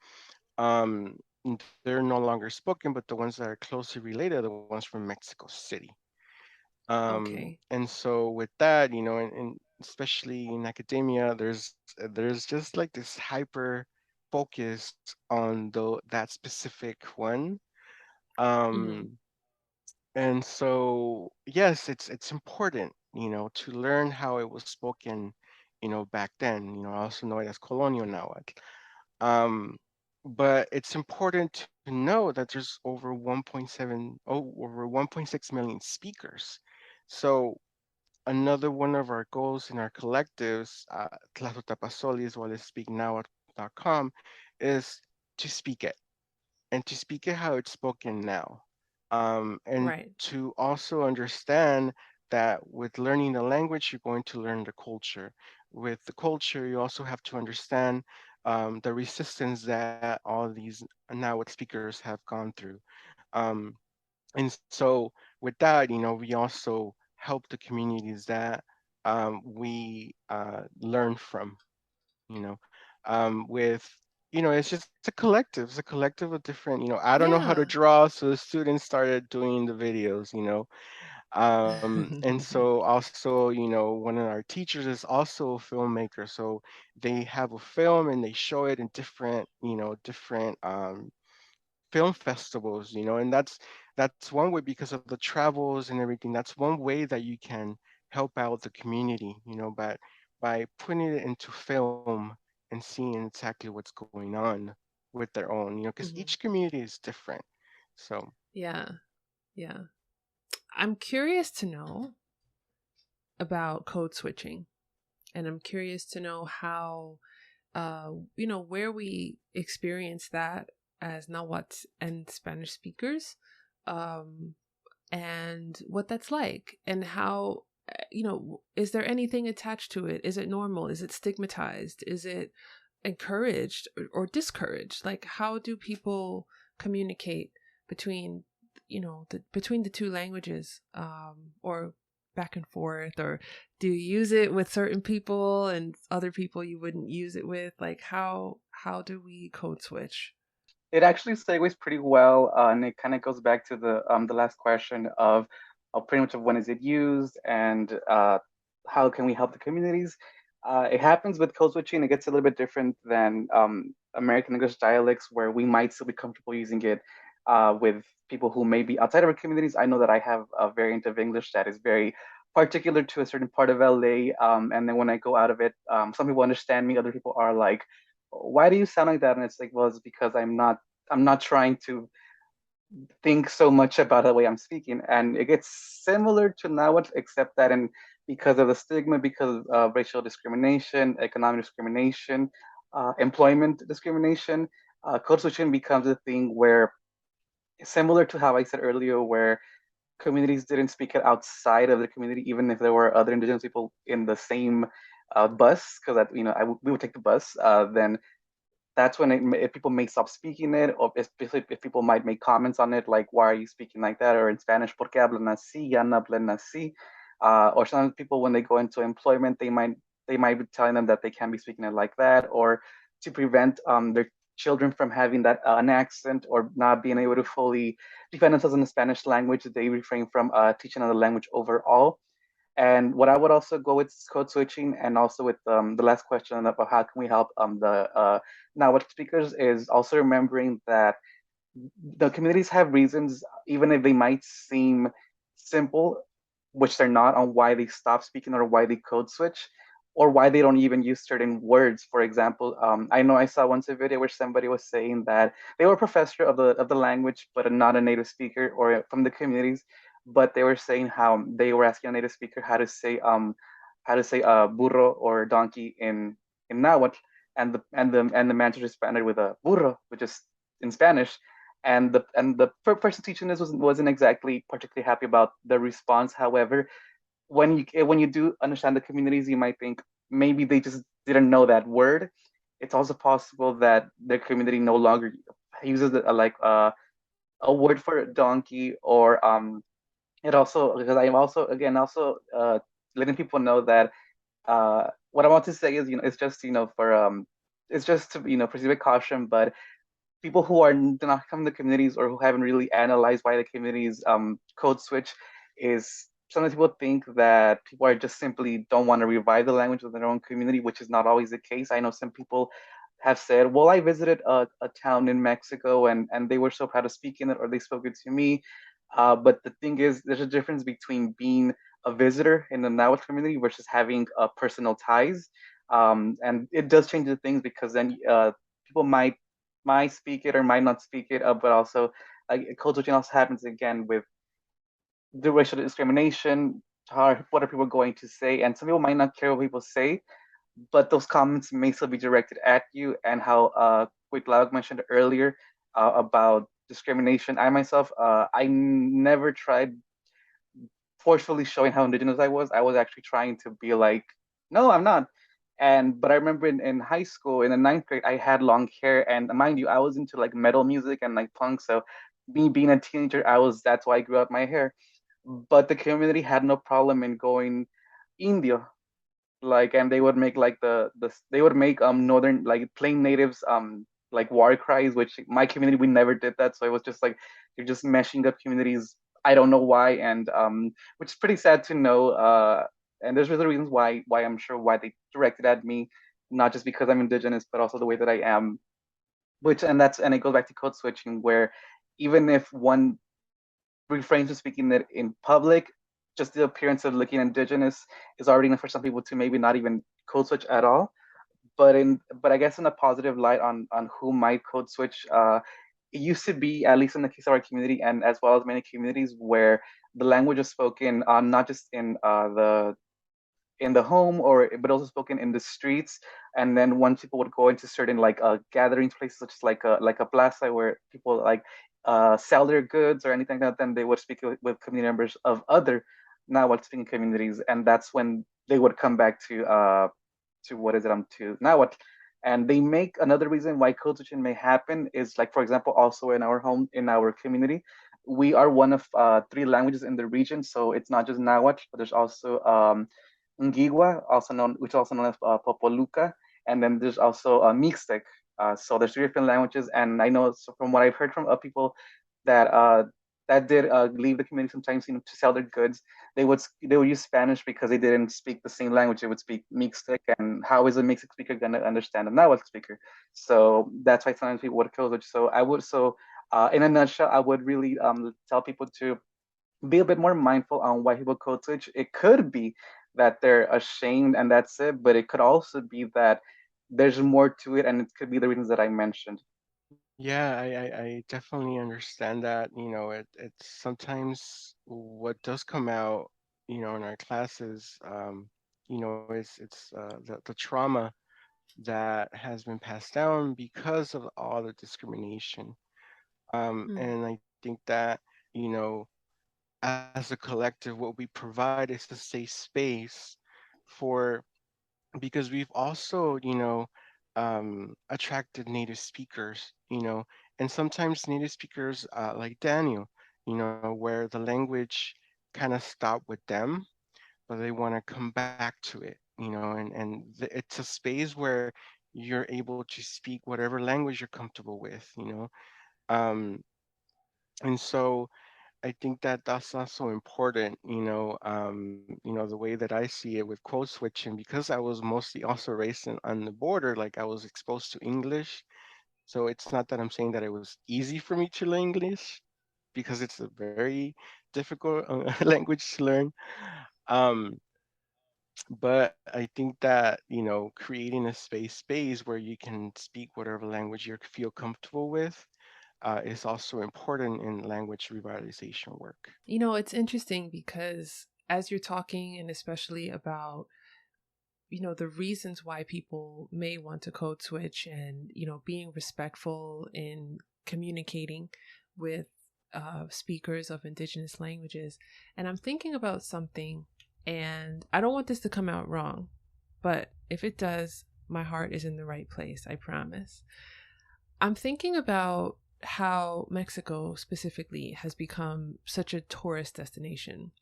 They're no longer spoken, but the ones that are closely related are the ones from Mexico City. Okay. And so with that, and especially in academia, there's just like this hyper focus on that specific one. Hmm. Um, and so yes, it's important, to learn how it was spoken, back then. I also know it as colonial Nahuatl. Um, but it's important to know that there's over 1.6 million speakers. So another one of our goals in our collectives, Tlazotapasoli, as well as speaknow.com, is to speak it and to speak it how it's spoken now. And Right. to also understand that with learning the language, you're going to learn the culture. With the culture, you also have to understand the resistance that all these Nahuatl speakers have gone through. Um, and so with that, we also help the communities that we learn from, you know, with, it's a collective of different, I don't know how to Yeah. draw, so the students started doing the videos, and so also, one of our teachers is also a filmmaker, so they have a film and they show it in different film festivals, and that's one way because of the travels and everything. That's one way that you can help out the community, by putting it into film and seeing exactly what's going on with their own, because each Hmm. community is different. So Yeah. Yeah. I'm curious to know about code switching, and I'm curious to know how, where we experience that as Nahuatl and Spanish speakers, um, and what that's like, and how, is there anything attached to it? Is it normal? Is it stigmatized? Is it encouraged or discouraged? Like, how do people communicate between, between the two languages, or back and forth, or do you use it with certain people and other people you wouldn't use it with? Like, how do we code switch? It actually segues pretty well, and it kind of goes back to the last question of pretty much of when is it used and how can we help the communities. It happens with code switching. It gets a little bit different than American English dialects, where we might still be comfortable using it with people who may be outside of our communities. I know that I have a variant of English that is very particular to a certain part of LA, and then when I go out of it, some people understand me. Other people are like, why do you sound like that? And it's like, well, it's because I'm not trying to think so much about the way I'm speaking. And it gets similar to now, except that in because of the stigma, because of racial discrimination, economic discrimination, employment discrimination, code switching becomes a thing where, similar to how I said earlier, where communities didn't speak it outside of the community, even if there were other indigenous people in the same bus, because we would take the bus, then that's when if people may stop speaking it, or especially if people might make comments on it, like, why are you speaking like that? Or in Spanish, ¿por qué hablan así? Ya no hablan así. Or some people, when they go into employment, they might be telling them that they can't be speaking it like that, or to prevent their children from having that an accent or not being able to fully defend themselves in the Spanish language, they refrain from teaching another language overall. And what I would also go with code switching, and also with the last question about how can we help the Nahuatl speakers, is also remembering that the communities have reasons, even if they might seem simple, which they're not, on why they stop speaking or why they code switch or why they don't even use certain words. For example, I know I saw once a video where somebody was saying that they were a professor of the language, but not a native speaker or from the communities. But they were saying how they were asking a native speaker how to say how to say burro or donkey in Nahuatl, and the mentor responded with a burro, which is in Spanish. And the person teaching this wasn't exactly particularly happy about the response. However, when you do understand the communities, you might think maybe they just didn't know that word. It's also possible that their community no longer uses a word for donkey, or it also, because I'm also again also letting people know that what I want to say is, it's just, for it's just to, proceed with caution. But people who are not from the communities, or who haven't really analyzed why the communities code switch, is sometimes people think that people are just simply don't want to revive the language of their own community, which is not always the case. I know some people have said, well, I visited a town in Mexico, and they were so proud of speaking it, or they spoke it to me. But the thing is, there's a difference between being a visitor in the Nahuatl community versus having personal ties. And it does change the things, because then people might speak it or might not speak it, but also code switching also happens again with the racial discrimination. What are people going to say? And some people might not care what people say, but those comments may still be directed at you. And how quick Lauk mentioned earlier about discrimination. I myself, I never tried forcefully showing how indigenous I was. I was actually trying to be like, no, I'm not. But I remember in high school, in the ninth grade, I had long hair, and mind you, I was into like metal music and like punk. So me being a teenager, that's why I grew out my hair. But the community had no problem in going Indio, and they would make like they would make northern, like plain natives like war cries, which my community, we never did that. So it was just like you're just meshing up communities. I don't know why. And which is pretty sad to know. And there's other reasons why I'm sure why they directed at me, not just because I'm indigenous, but also the way that I am. And it goes back to code switching, where even if one refrains from speaking it in public, just the appearance of looking indigenous is already enough for some people to maybe not even code switch at all. But I guess in a positive light on who might code switch, it used to be, at least in the case of our community, and as well as many communities, where the language is spoken not just in the home, or but also spoken in the streets. And then once people would go into certain gathering places, such as like a plaza, where people sell their goods or anything like that, then they would speak with community members of other Nahuatl speaking communities. And that's when they would come back to what is it to Nahuatl. And they make another reason why code switching may happen is, like, for example, also in our community, we are one of three languages in the region. So it's not just Nahuatl, but there's also Ngigua, which is also known as Popoluca, and then there's also Mixtec. So there's three different languages, and I know, so from what I've heard from people that did leave the community sometimes, to sell their goods, they would use Spanish because they didn't speak the same language. They would speak Mixtec, and how is a Mixtec speaker going to understand a Nahuatl speaker? So that's why sometimes people would close it. In a nutshell, I would really tell people to be a bit more mindful on why people code switch. It could be that they're ashamed and that's it, but it could also be that there's more to it, and it could be the reasons that I mentioned. Yeah, I definitely understand that. It's sometimes what does come out, in our classes, it's the trauma that has been passed down because of all the discrimination. Mm. And I think that, you know, as a collective, what we provide is a safe space for, because we've also, attracted native speakers, and sometimes native speakers like Daniel, where the language kind of stopped with them, but they want to come back to it, it's a space where you're able to speak whatever language you're comfortable with, um, and so I think that that's also important, the way that I see it with code switching, because I was mostly also raised on the border, like I was exposed to English. So it's not that I'm saying that it was easy for me to learn English, because it's a very difficult language to learn. Um, but I think that, creating a space where you can speak whatever language you feel comfortable with is also important in language revitalization work. It's interesting because as you're talking, and especially about the reasons why people may want to code switch, and being respectful in communicating with speakers of indigenous languages. And I'm thinking about something, and I don't want this to come out wrong, but if it does, my heart is in the right place, I promise. I'm thinking about how Mexico specifically has become such a tourist destination,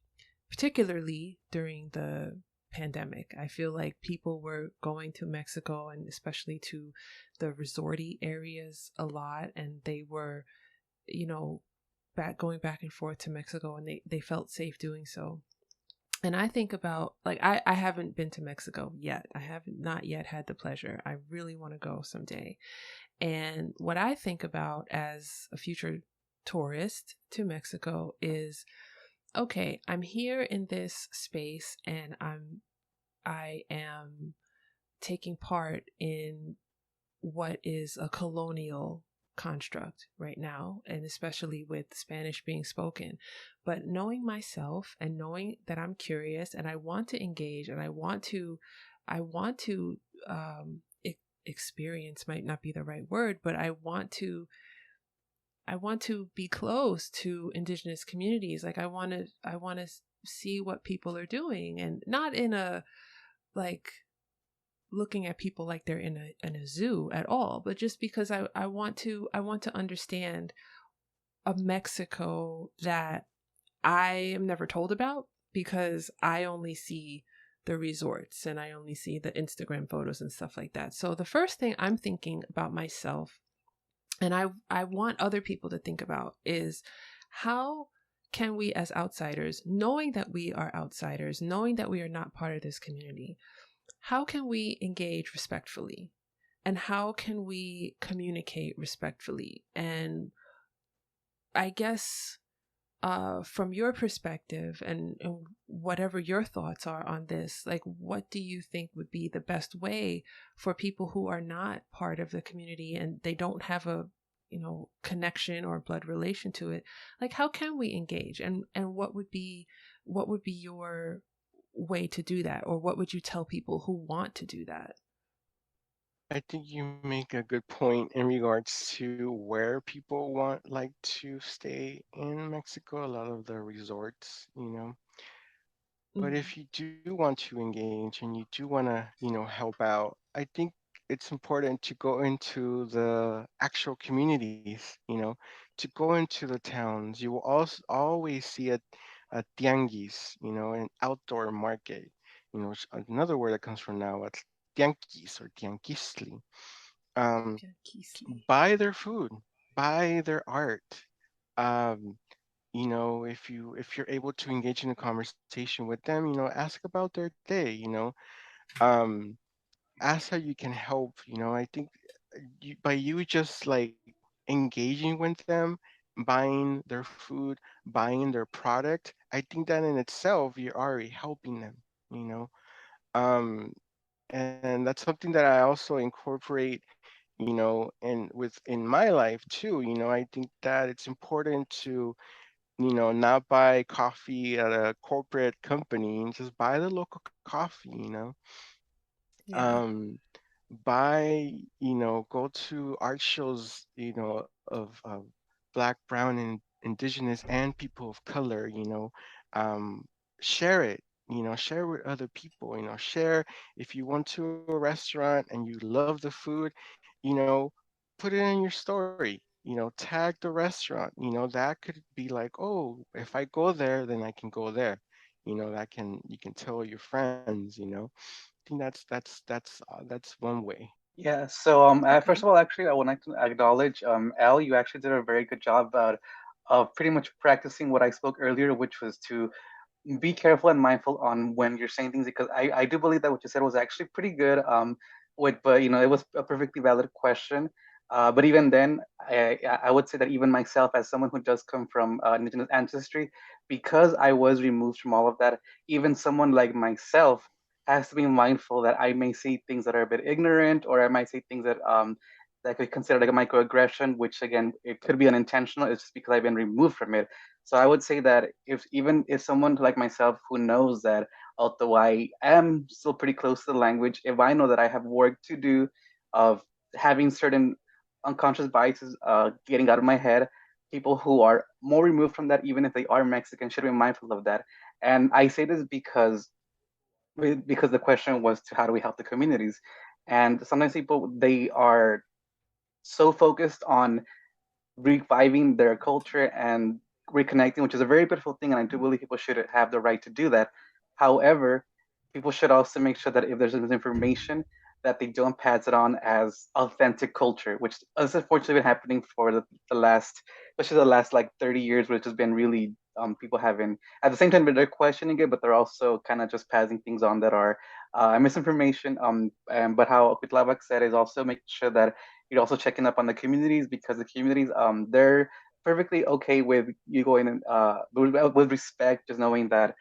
particularly during the pandemic. I feel like people were going to Mexico, and especially to the resorty areas, a lot, and they were, going back and forth to Mexico, and they felt safe doing so. And I think about, like, I haven't been to Mexico yet. I have not yet had the pleasure. I really want to go someday. And what I think about as a future tourist to Mexico is, okay, I'm here in this space, and I am taking part in what is a colonial construct right now, and especially with Spanish being spoken. But knowing myself and knowing that I'm curious and I want to engage, and I want to experience might not be the right word, but I want to be close to indigenous communities. Like I want to see what people are doing, and not in a, like, looking at people like they're in a zoo at all, but just because I want to understand a Mexico that I am never told about, because I only see the resorts and I only see the Instagram photos and stuff like that. So the first thing I'm thinking about myself, and I want other people to think about, is how can we as outsiders, knowing that we are outsiders, knowing that we are not part of this community, how can we engage respectfully? And how can we communicate respectfully? And I guess from your perspective, and whatever your thoughts are on this, like, what do you think would be the best way for people who are not part of the community and they don't have a connection or blood relation to it? Like, how can we engage, and what would be your way to do that, or what would you tell people who want to do that? I think you make a good point in regards to where people want like to stay in Mexico, a lot of the resorts, you know. But Mm-hmm. if you do want to engage and you do want to, help out, I think it's important to go into the actual communities, to go into the towns. You will also always see a tianguis, an outdoor market, another word that comes from Nahuatl, tianguis or tianguisli. Um, Kisly. buy their food, buy their art. Um, if you're able to engage in a conversation with them, ask about their day, um, ask how you can help. I think by you just like engaging with them, buying their food, buying their product, I think that in itself you're already helping them, you know. Um, and that's something that I also incorporate, and within my life too. I think that it's important to not buy coffee at a corporate company and just buy the local coffee, Yeah. um, buy, go to art shows, of Black, Brown, and Indigenous and people of color, um, share it, share with other people, share if you went to a restaurant and you love the food, you know, put it in your story, tag the restaurant, that could be like, oh, if I go there, then I can go there, you can tell your friends, I think that's one way. Yeah, so first Okay. of all, actually, I would like to acknowledge, Al, you actually did a very good job about of pretty much practicing what I spoke earlier, which was to be careful and mindful on when you're saying things, because I do believe that what you said was actually pretty good. But it was a perfectly valid question. But even then, I would say that even myself, as someone who does come from indigenous ancestry, because I was removed from all of that, even someone like myself has to be mindful that I may say things that are a bit ignorant, or I might say things that could consider like a microaggression, which again, it could be unintentional. It's just because I've been removed from it. So I would say that if even if someone like myself who knows that although I am still pretty close to the language, if I know that I have work to do of having certain unconscious biases getting out of my head, people who are more removed from that, even if they are Mexican, should be mindful of that. And I say this because the question was to how do we help the communities, and sometimes people they are so focused on reviving their culture and reconnecting, which is a very beautiful thing. And I do believe people should have the right to do that. However, people should also make sure that if there's misinformation, that they don't pass it on as authentic culture, which has unfortunately been happening for the last, especially the last like 30 years, which has been really people having at the same time they're questioning it, but they're also kind of just passing things on that are misinformation. But how Kutlabak said is also making sure that you're also checking up on the communities because the communities they're perfectly okay with you going in with respect, just knowing that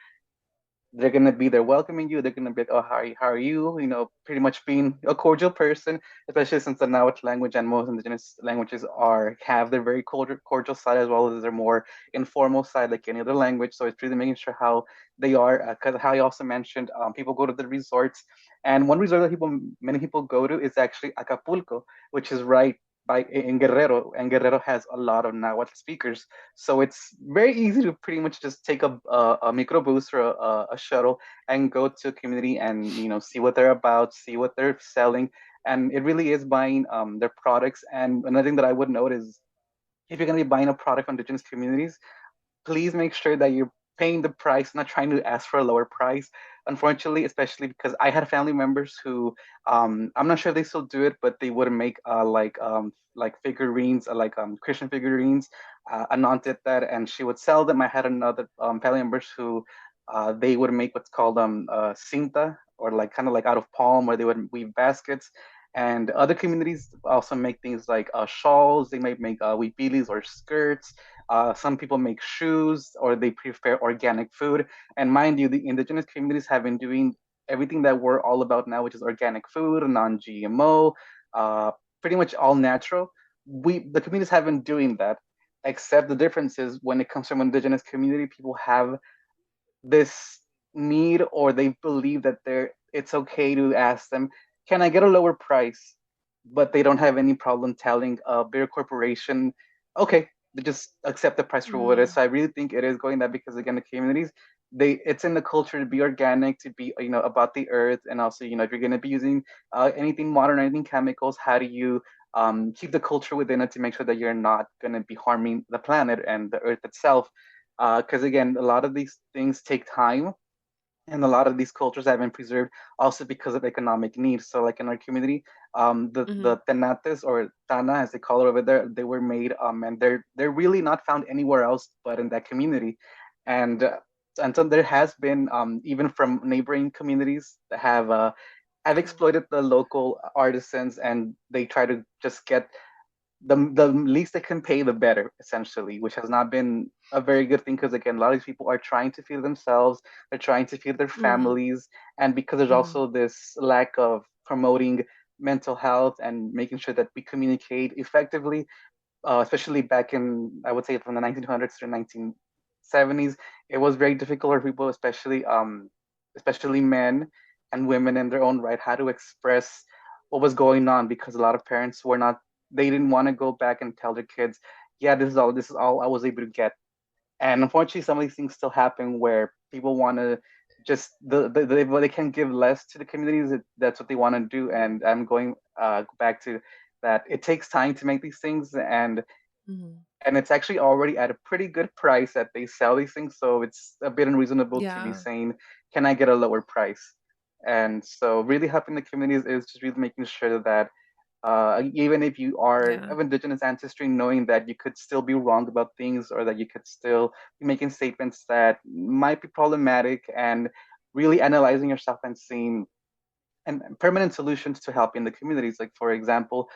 they're gonna be there welcoming you. They're gonna be like, oh, how are you? You know, pretty much being a cordial person, especially since the Nahuatl language and most indigenous languages are have their very cordial side as well as their more informal side, like any other language. So it's really making sure how they are, because how you also mentioned, people go to the resorts, and one resort that many people go to is actually Acapulco, which is right by in Guerrero, and Guerrero has a lot of Nahuatl speakers. So it's very easy to pretty much just take a microbus or a shuttle and go to a community and see what they're about, see what they're selling, and it really is buying their products. And another thing that I would note is if you're going to be buying a product from indigenous communities, please make sure that you're paying the price, not trying to ask for a lower price. Unfortunately, especially because I had family members who, I'm not sure if they still do it, but they would make like figurines, Christian figurines. Anon did that, and she would sell them. I had another family members who they would make what's called cinta, or like kind of like out of palm, where they would weave baskets. And other communities also make things like shawls. They might make huipilis or skirts. Some people make shoes or they prepare organic food. And mind you, the indigenous communities have been doing everything that we're all about now, which is organic food, non-GMO, uh, pretty much all natural. The communities have been doing that, except the difference is when it comes from indigenous community, people have this need or they believe that it's okay to ask them, can I get a lower price? But they don't have any problem telling a bigger corporation, okay, they just accept the price for what it is. Mm. So I really think it is going that because again, the communities, it's in the culture to be organic, to be about the earth, and also if you're going to be using anything modern, anything chemicals, how do you keep the culture within it to make sure that you're not going to be harming the planet and the earth itself? Because again, a lot of these things take time, and a lot of these cultures have been preserved also because of economic needs. So, like in our community, the Mhm. tenates or tana, as they call it over there, they were made, and they're really not found anywhere else but in that community, and and so there has been even from neighboring communities that have Mm. exploited the local artisans, and they try to just get the least they can pay, the better, essentially, which has not been a very good thing because again, a lot of these people are trying to feed themselves, they're trying to feed their Mm. families, and because there's Mhm. also this lack of promoting mental health and making sure that we communicate effectively, especially back in, I would say, from the 1900s to 1970s, it was very difficult for people, especially men and women in their own right, how to express what was going on because a lot of parents were not, they didn't want to go back and tell their kids, yeah, this is all I was able to get. And unfortunately, some of these things still happen where people want to just they can give less to the communities. That's what they want to do. And I'm going back to that. It takes time to make these things, Mhm. and it's actually already at a pretty good price that they sell these things. So it's a bit unreasonable to be Yeah. saying, "Can I get a lower price?" And so, really helping the communities is just really making sure that even if you are Yeah. of indigenous ancestry, knowing that you could still be wrong about things or that you could still be making statements that might be problematic, and really analyzing yourself and seeing and permanent solutions to help in the communities. Like for example,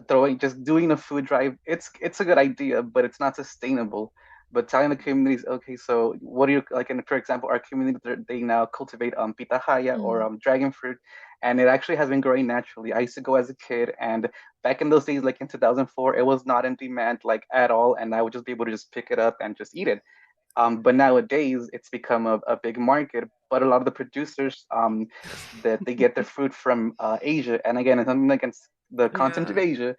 throwing just doing a food drive, it's a good idea, but it's not sustainable. But telling the communities, okay, so what do you like? And for example, our community, they now cultivate pitahaya or Mhm. dragon fruit, and it actually has been growing naturally. I used to go as a kid, and back in those days, like in 2004, it was not in demand like at all, and I would just be able to just pick it up and just eat it. But nowadays, it's become a big market. But a lot of the producers, that they get their fruit from Asia, and again, it's nothing against the content of Yeah. Asia,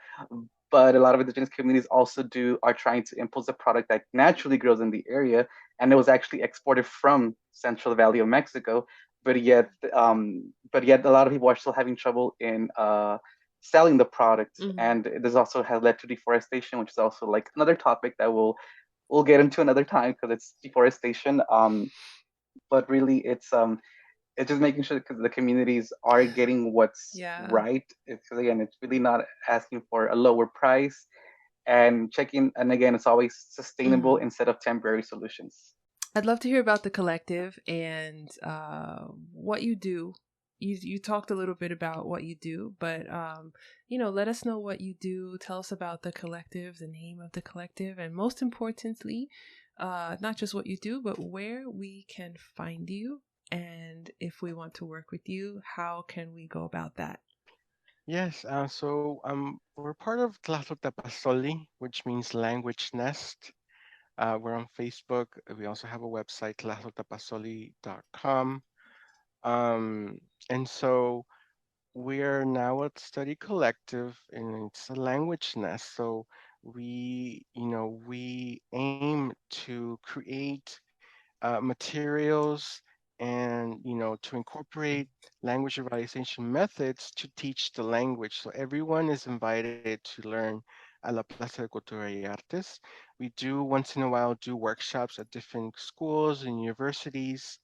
but a lot of indigenous communities also are trying to impose a product that naturally grows in the area, and it was actually exported from Central Valley of Mexico. But yet, a lot of people are still having trouble in selling the product, Hmm. and this also has led to deforestation, which is also like another topic that we'll get into another time because it's deforestation. But really, it's just making sure that the communities are getting what's Yeah. right. Because again, it's really not asking for a lower price and checking. And again, it's always sustainable Hmm. instead of temporary solutions. I'd love to hear about the collective and what you do. You talked a little bit about what you do, but let us know what you do. Tell us about the collective, the name of the collective, and most importantly, not just what you do, but where we can find you. And if we want to work with you, how can we go about that? Yes, we're part of Tlahtotapasoli, which means language nest. We're on Facebook. We also have a website, tlahtotapasoli.com. Um, and so we're now a study collective, and it's a language nest. So we aim to create materials and to incorporate language revitalization methods to teach the language. So everyone is invited to learn at La Plaza de Cultura y Artes. We do once in a while do workshops at different schools and universities.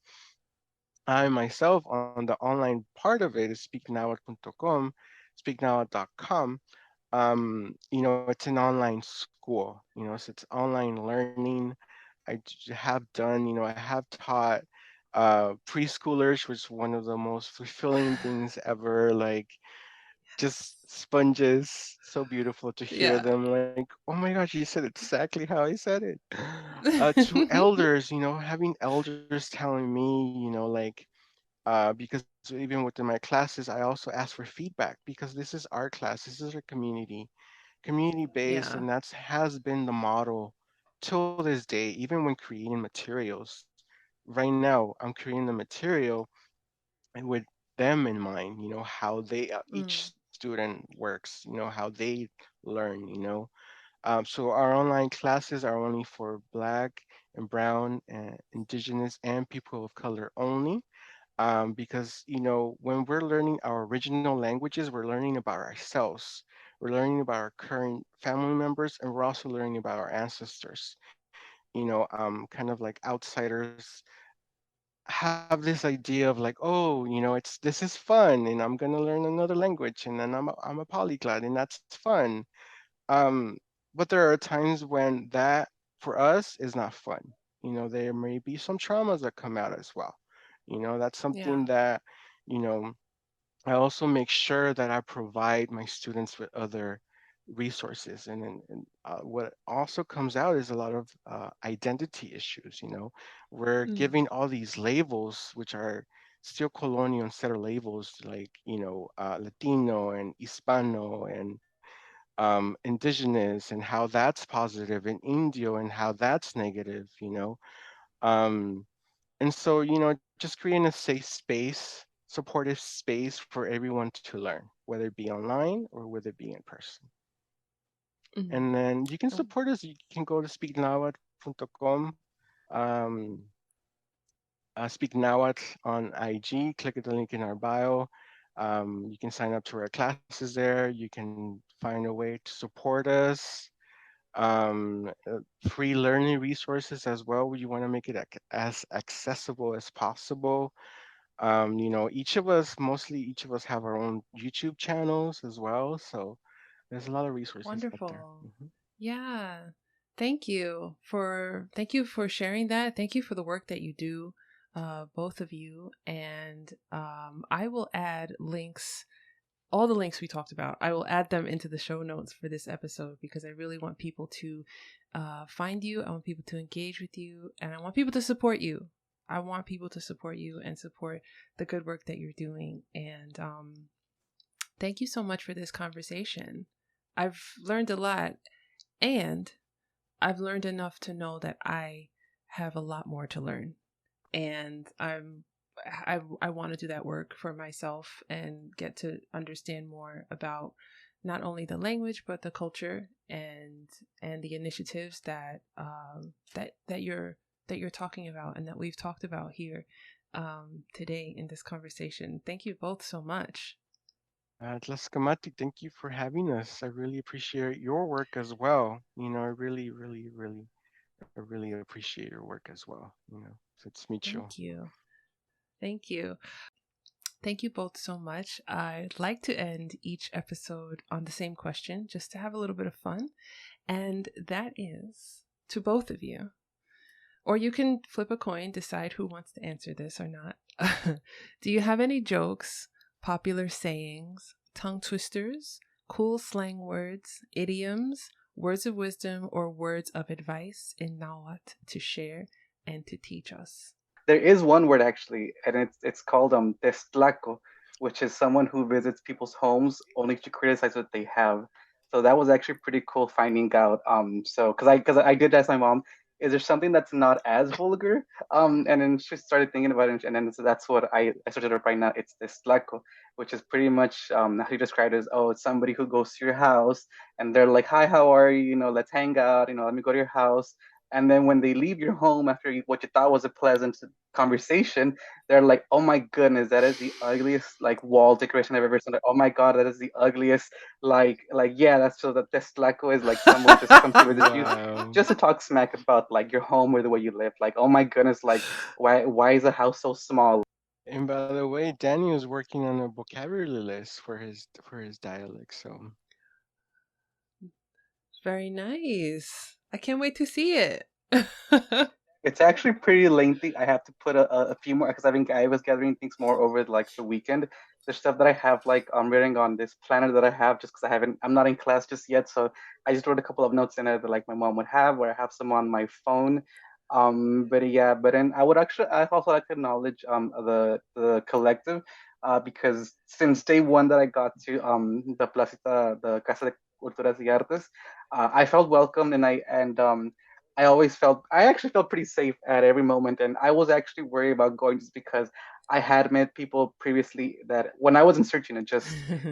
I myself, on the online part of it, is speaknahuatl.com, speaknahuatl.com. It's an online school, so it's online learning. Have done, I have taught preschoolers, which is one of the most fulfilling things ever. Like, just sponges, so beautiful to hear Yeah. them. Like, oh my gosh, you said exactly how I said it. To elders, having elders telling me, like, because even within my classes, I also ask for feedback because this is our class, this is our community based, Yeah. and that's has been the model till this day. Even when creating materials, right now I'm creating the material with them in mind. How they each Mm. student works. How they learn. So our online classes are only for Black and Brown and Indigenous and people of color only, because when we're learning our original languages, we're learning about ourselves, we're learning about our current family members, and we're also learning about our ancestors. Kind of like outsiders have this idea of like, oh, this is fun, and I'm gonna learn another language, and then I'm a polyglot, and that's fun. um but there are times when that for us is not fun. There may be some traumas that come out as well. That's Yeah. something that, you know, I also make sure that I provide my students with other resources. And what also comes out is a lot of identity issues. We're Mm. giving all these labels, which are still colonial instead of labels like, Latino and Hispano and indigenous, and how that's positive, and Indio and how that's negative. Um, and so, just creating a safe space, supportive space for everyone to learn, whether it be online or whether it be in person. Mm. And then you can Oh, support us. You can go to speaknahuatl.com, um, Speak Nahuatl on IG, click at the link in our bio. You can sign up to our classes there. You can find a way to support us. Free learning resources as well. You want to make it as accessible as possible. Each of us have our own YouTube channels as well. So there's a lot of resources out there. wonderful. Yeah. Thank you for sharing that. Thank you for the work that you do, both of you. And I will add links, all the links we talked about. I will add them into the show notes for this episode because I really want people to find you. I want people to engage with you, and I want people to support you. I want people to support you and support the good work that you're doing. And thank you so much for this conversation. I've learned a lot, and I've learned enough to know that I have a lot more to learn. And I want to do that work for myself and get to understand more about not only the language but the culture and the initiatives that that you're talking about and that we've talked about here today in this conversation. Thank you both so much. Tlaskamati, thank you for having us. I really appreciate your work as well. I really, really, really, I really appreciate your work as well. So it's mutual. Thank you. Thank you. Thank you both so much. I'd like to end each episode on the same question just to have a little bit of fun. And that is to both of you. Or you can flip a coin, decide who wants to answer this or not. Do you have any jokes, popular sayings, tongue twisters, cool slang words, idioms, words of wisdom, or words of advice in Nahuatl to share and to teach us? There is one word actually, and it's called testlaco, which is someone who visits people's homes only to criticize what they have. So that was actually pretty cool finding out. So because I did ask my mom, is there something that's not as vulgar? And then she started thinking about it, and then so that's what I searched it up right now. It's testlaco, which is pretty much how you describe it as, oh, it's somebody who goes to your house and they're like, hi, how are you? Let's hang out. Let me go to your house. And then when they leave your home after what you thought was a pleasant conversation, they're like, "Oh my goodness, that is the ugliest like wall decoration I've ever seen. Like, oh my god, that is the ugliest yeah, that's so that Testlaco is like someone just comes to visit you Wow. just to talk smack about like your home or the way you live. Like, oh my goodness, like why is the house so small?" And by the way, Daniel's working on a vocabulary list for his dialect. So Very nice. I can't wait to see it. It's actually pretty lengthy. I have to put a few more because I was gathering things more over like the weekend. There's stuff that I have like I'm reading on this planner that I have just because I'm not in class just yet. So I just wrote a couple of notes in it that like my mom would have, where I have some on my phone. But yeah, but then I also like to acknowledge the collective because since day one that I got to the Placita, the Casa de Culturas y Artes, I felt welcome and I actually felt pretty safe at every moment, and I was actually worried about going just because I had met people previously that when I wasn't searching it, just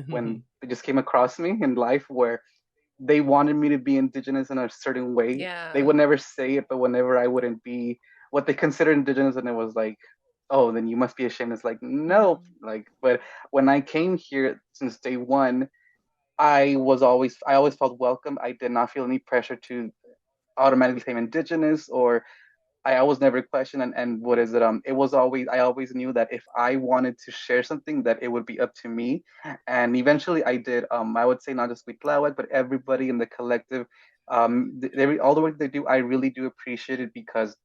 when they just came across me in life where they wanted me to be indigenous in a certain way. They Yeah. would never say it, but whenever I wouldn't be what they consider indigenous, and it was like, oh, then you must be ashamed. It's like, no, Mhm. like, but when I came here since day one, I always felt welcome. I did not feel any pressure to automatically became indigenous or I always never questioned and what is it it was always I always knew that if I wanted to share something that it would be up to me and eventually I did I would say not just with Tlawat but everybody in the collective all the work they do I really do appreciate it because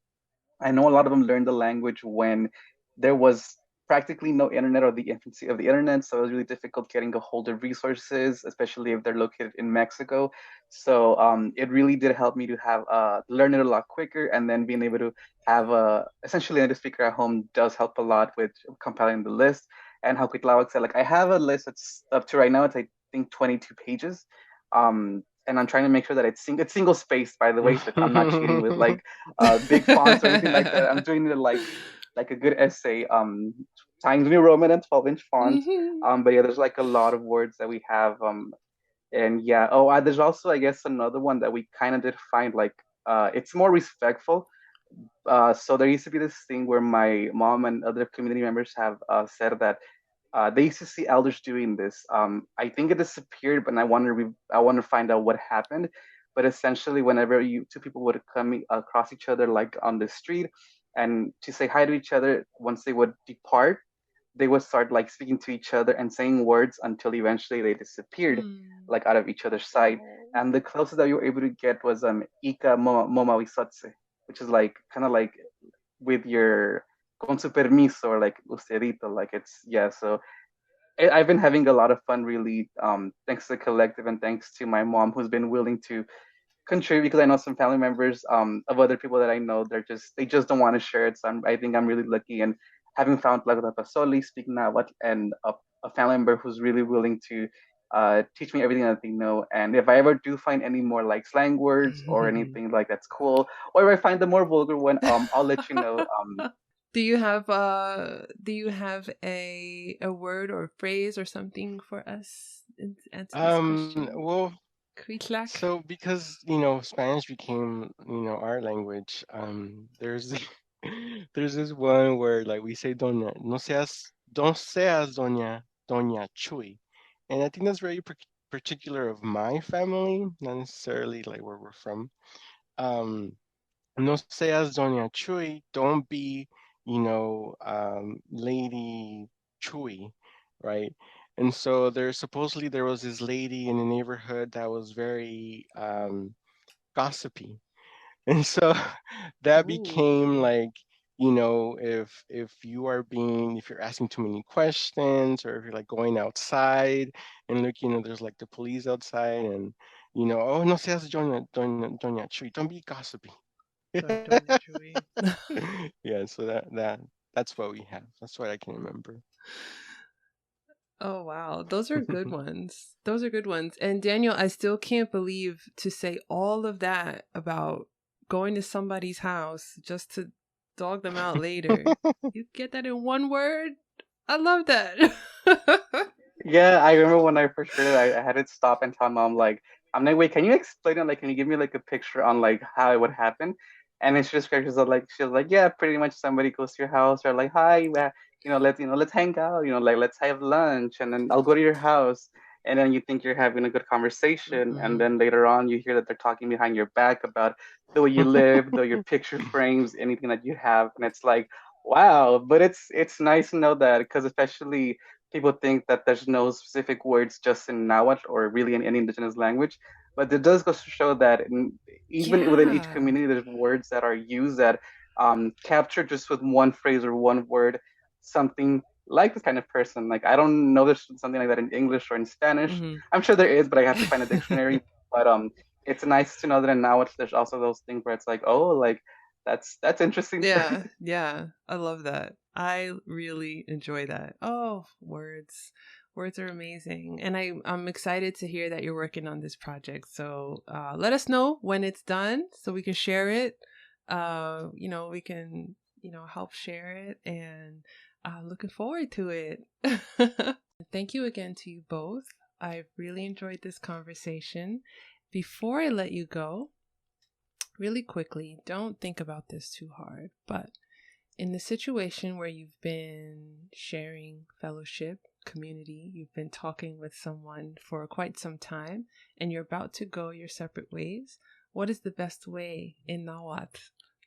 I know a lot of them learned the language when there was practically no internet or the infancy of the internet. So it was really difficult getting a hold of resources, especially if they're located in Mexico. So it really did help me to have learn it a lot quicker, and then being able to have essentially a native speaker at home does help a lot with compiling the list. And how Quitlawak said, like I have a list that's up to right now. It's I think 22 pages. And I'm trying to make sure that it's single spaced, by the way, so I'm not cheating with like big fonts or anything like that. I'm doing it like a good essay. Times New Roman and 12-inch font. Mhm. But yeah, there's like a lot of words that we have. And yeah, there's also I guess another one that we kind of did find like it's more respectful. So there used to be this thing where my mom and other community members have said that they used to see elders doing this. I think it disappeared, but I want to find out what happened. But essentially, whenever you two people would come across each other, like on the street, and to say hi to each other, once they would depart, they would start like speaking to each other and saying words until eventually they disappeared, Mm. like out of each other's sight. Oh. And the closest that you were able to get was Ika Moma Wisotse, which is like kind of like with your con su permiso or like usterito, like it's yeah. So I've been having a lot of fun, really, thanks to the collective and thanks to my mom, who's been willing to contribute. Because I know some family members of other people that I know, they just don't want to share it. So I think I'm really lucky and having found Lago Pasoli, speaking Nahuatl, and a family member who's really willing to teach me everything that they know. And if I ever do find any more like slang words or anything like that's cool, or if I find the more vulgar one, I'll let you know. Do you have a word or phrase or something for us to answer this question? Well, Kwitlak? so because Spanish became our language, there's there's this one where like we say doña, no seas doña Chuy, and I think that's very particular of my family, not necessarily like where we're from. Um, no seas doña Chuy, don't be Lady Chuy, right? And so there was this lady in the neighborhood that was very gossipy. And so that became Ooh. like, if if you're asking too many questions, or if you're like going outside and look, there's like the police outside, and oh, no seas doña Chuy, don't be gossipy. Doña Chuy. Yeah, so that's what we have. That's what I can remember. Oh wow, those are good ones. Those are good ones. And Daniel, I still can't believe to say all of that about going to somebody's house just to dog them out later. You get that in one word? I love that. Yeah, I remember when I first heard it, I had to stop and tell mom like, I'm like, wait, can you explain it? Like, can you give me like a picture on like how it would happen? And then she just characters are like, she was like, yeah, pretty much somebody goes to your house or like, hi, let's hang out, like let's have lunch, and then I'll go to your house, and then you think you're having a good conversation, and Mhm. then later on you hear that they're talking behind your back about the way you live, the your picture frames, anything that you have, and it's like, wow. But it's nice to know that because especially people think that there's no specific words just in Nahuatl or really in any indigenous language. But it does go to show that even within each Yeah. community, there's words that are used that capture just with one phrase or one word something like this kind of person. Like I don't know there's something like that in English or in Spanish. Mhm. I'm sure there is, but I have to find a dictionary. But it's nice to know that in Nahuatl there's also those things where it's like, oh, like that's interesting. Yeah, yeah. I love that. I really enjoy that. Oh, words. Words are amazing. And I'm excited to hear that you're working on this project. So let us know when it's done so we can share it. We can, help share it, and looking forward to it. Thank you again to you both. I've really enjoyed this conversation. Before I let you go, really quickly, don't think about this too hard, but in the situation where you've been sharing fellowship, community, you've been talking with someone for quite some time, and you're about to go your separate ways, what is the best way in Nahuatl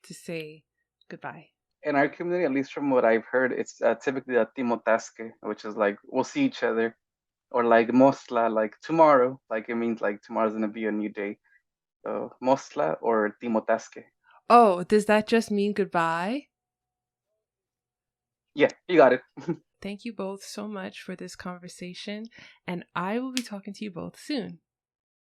to say goodbye? In our community, at least from what I've heard, it's typically a timotasque, which is like we'll see each other, or like mosla, like tomorrow, like it means like tomorrow's gonna be a new day. So mosla or timotasque. Oh, does that just mean goodbye? Yeah, you got it. Thank you both so much for this conversation, and I will be talking to you both soon.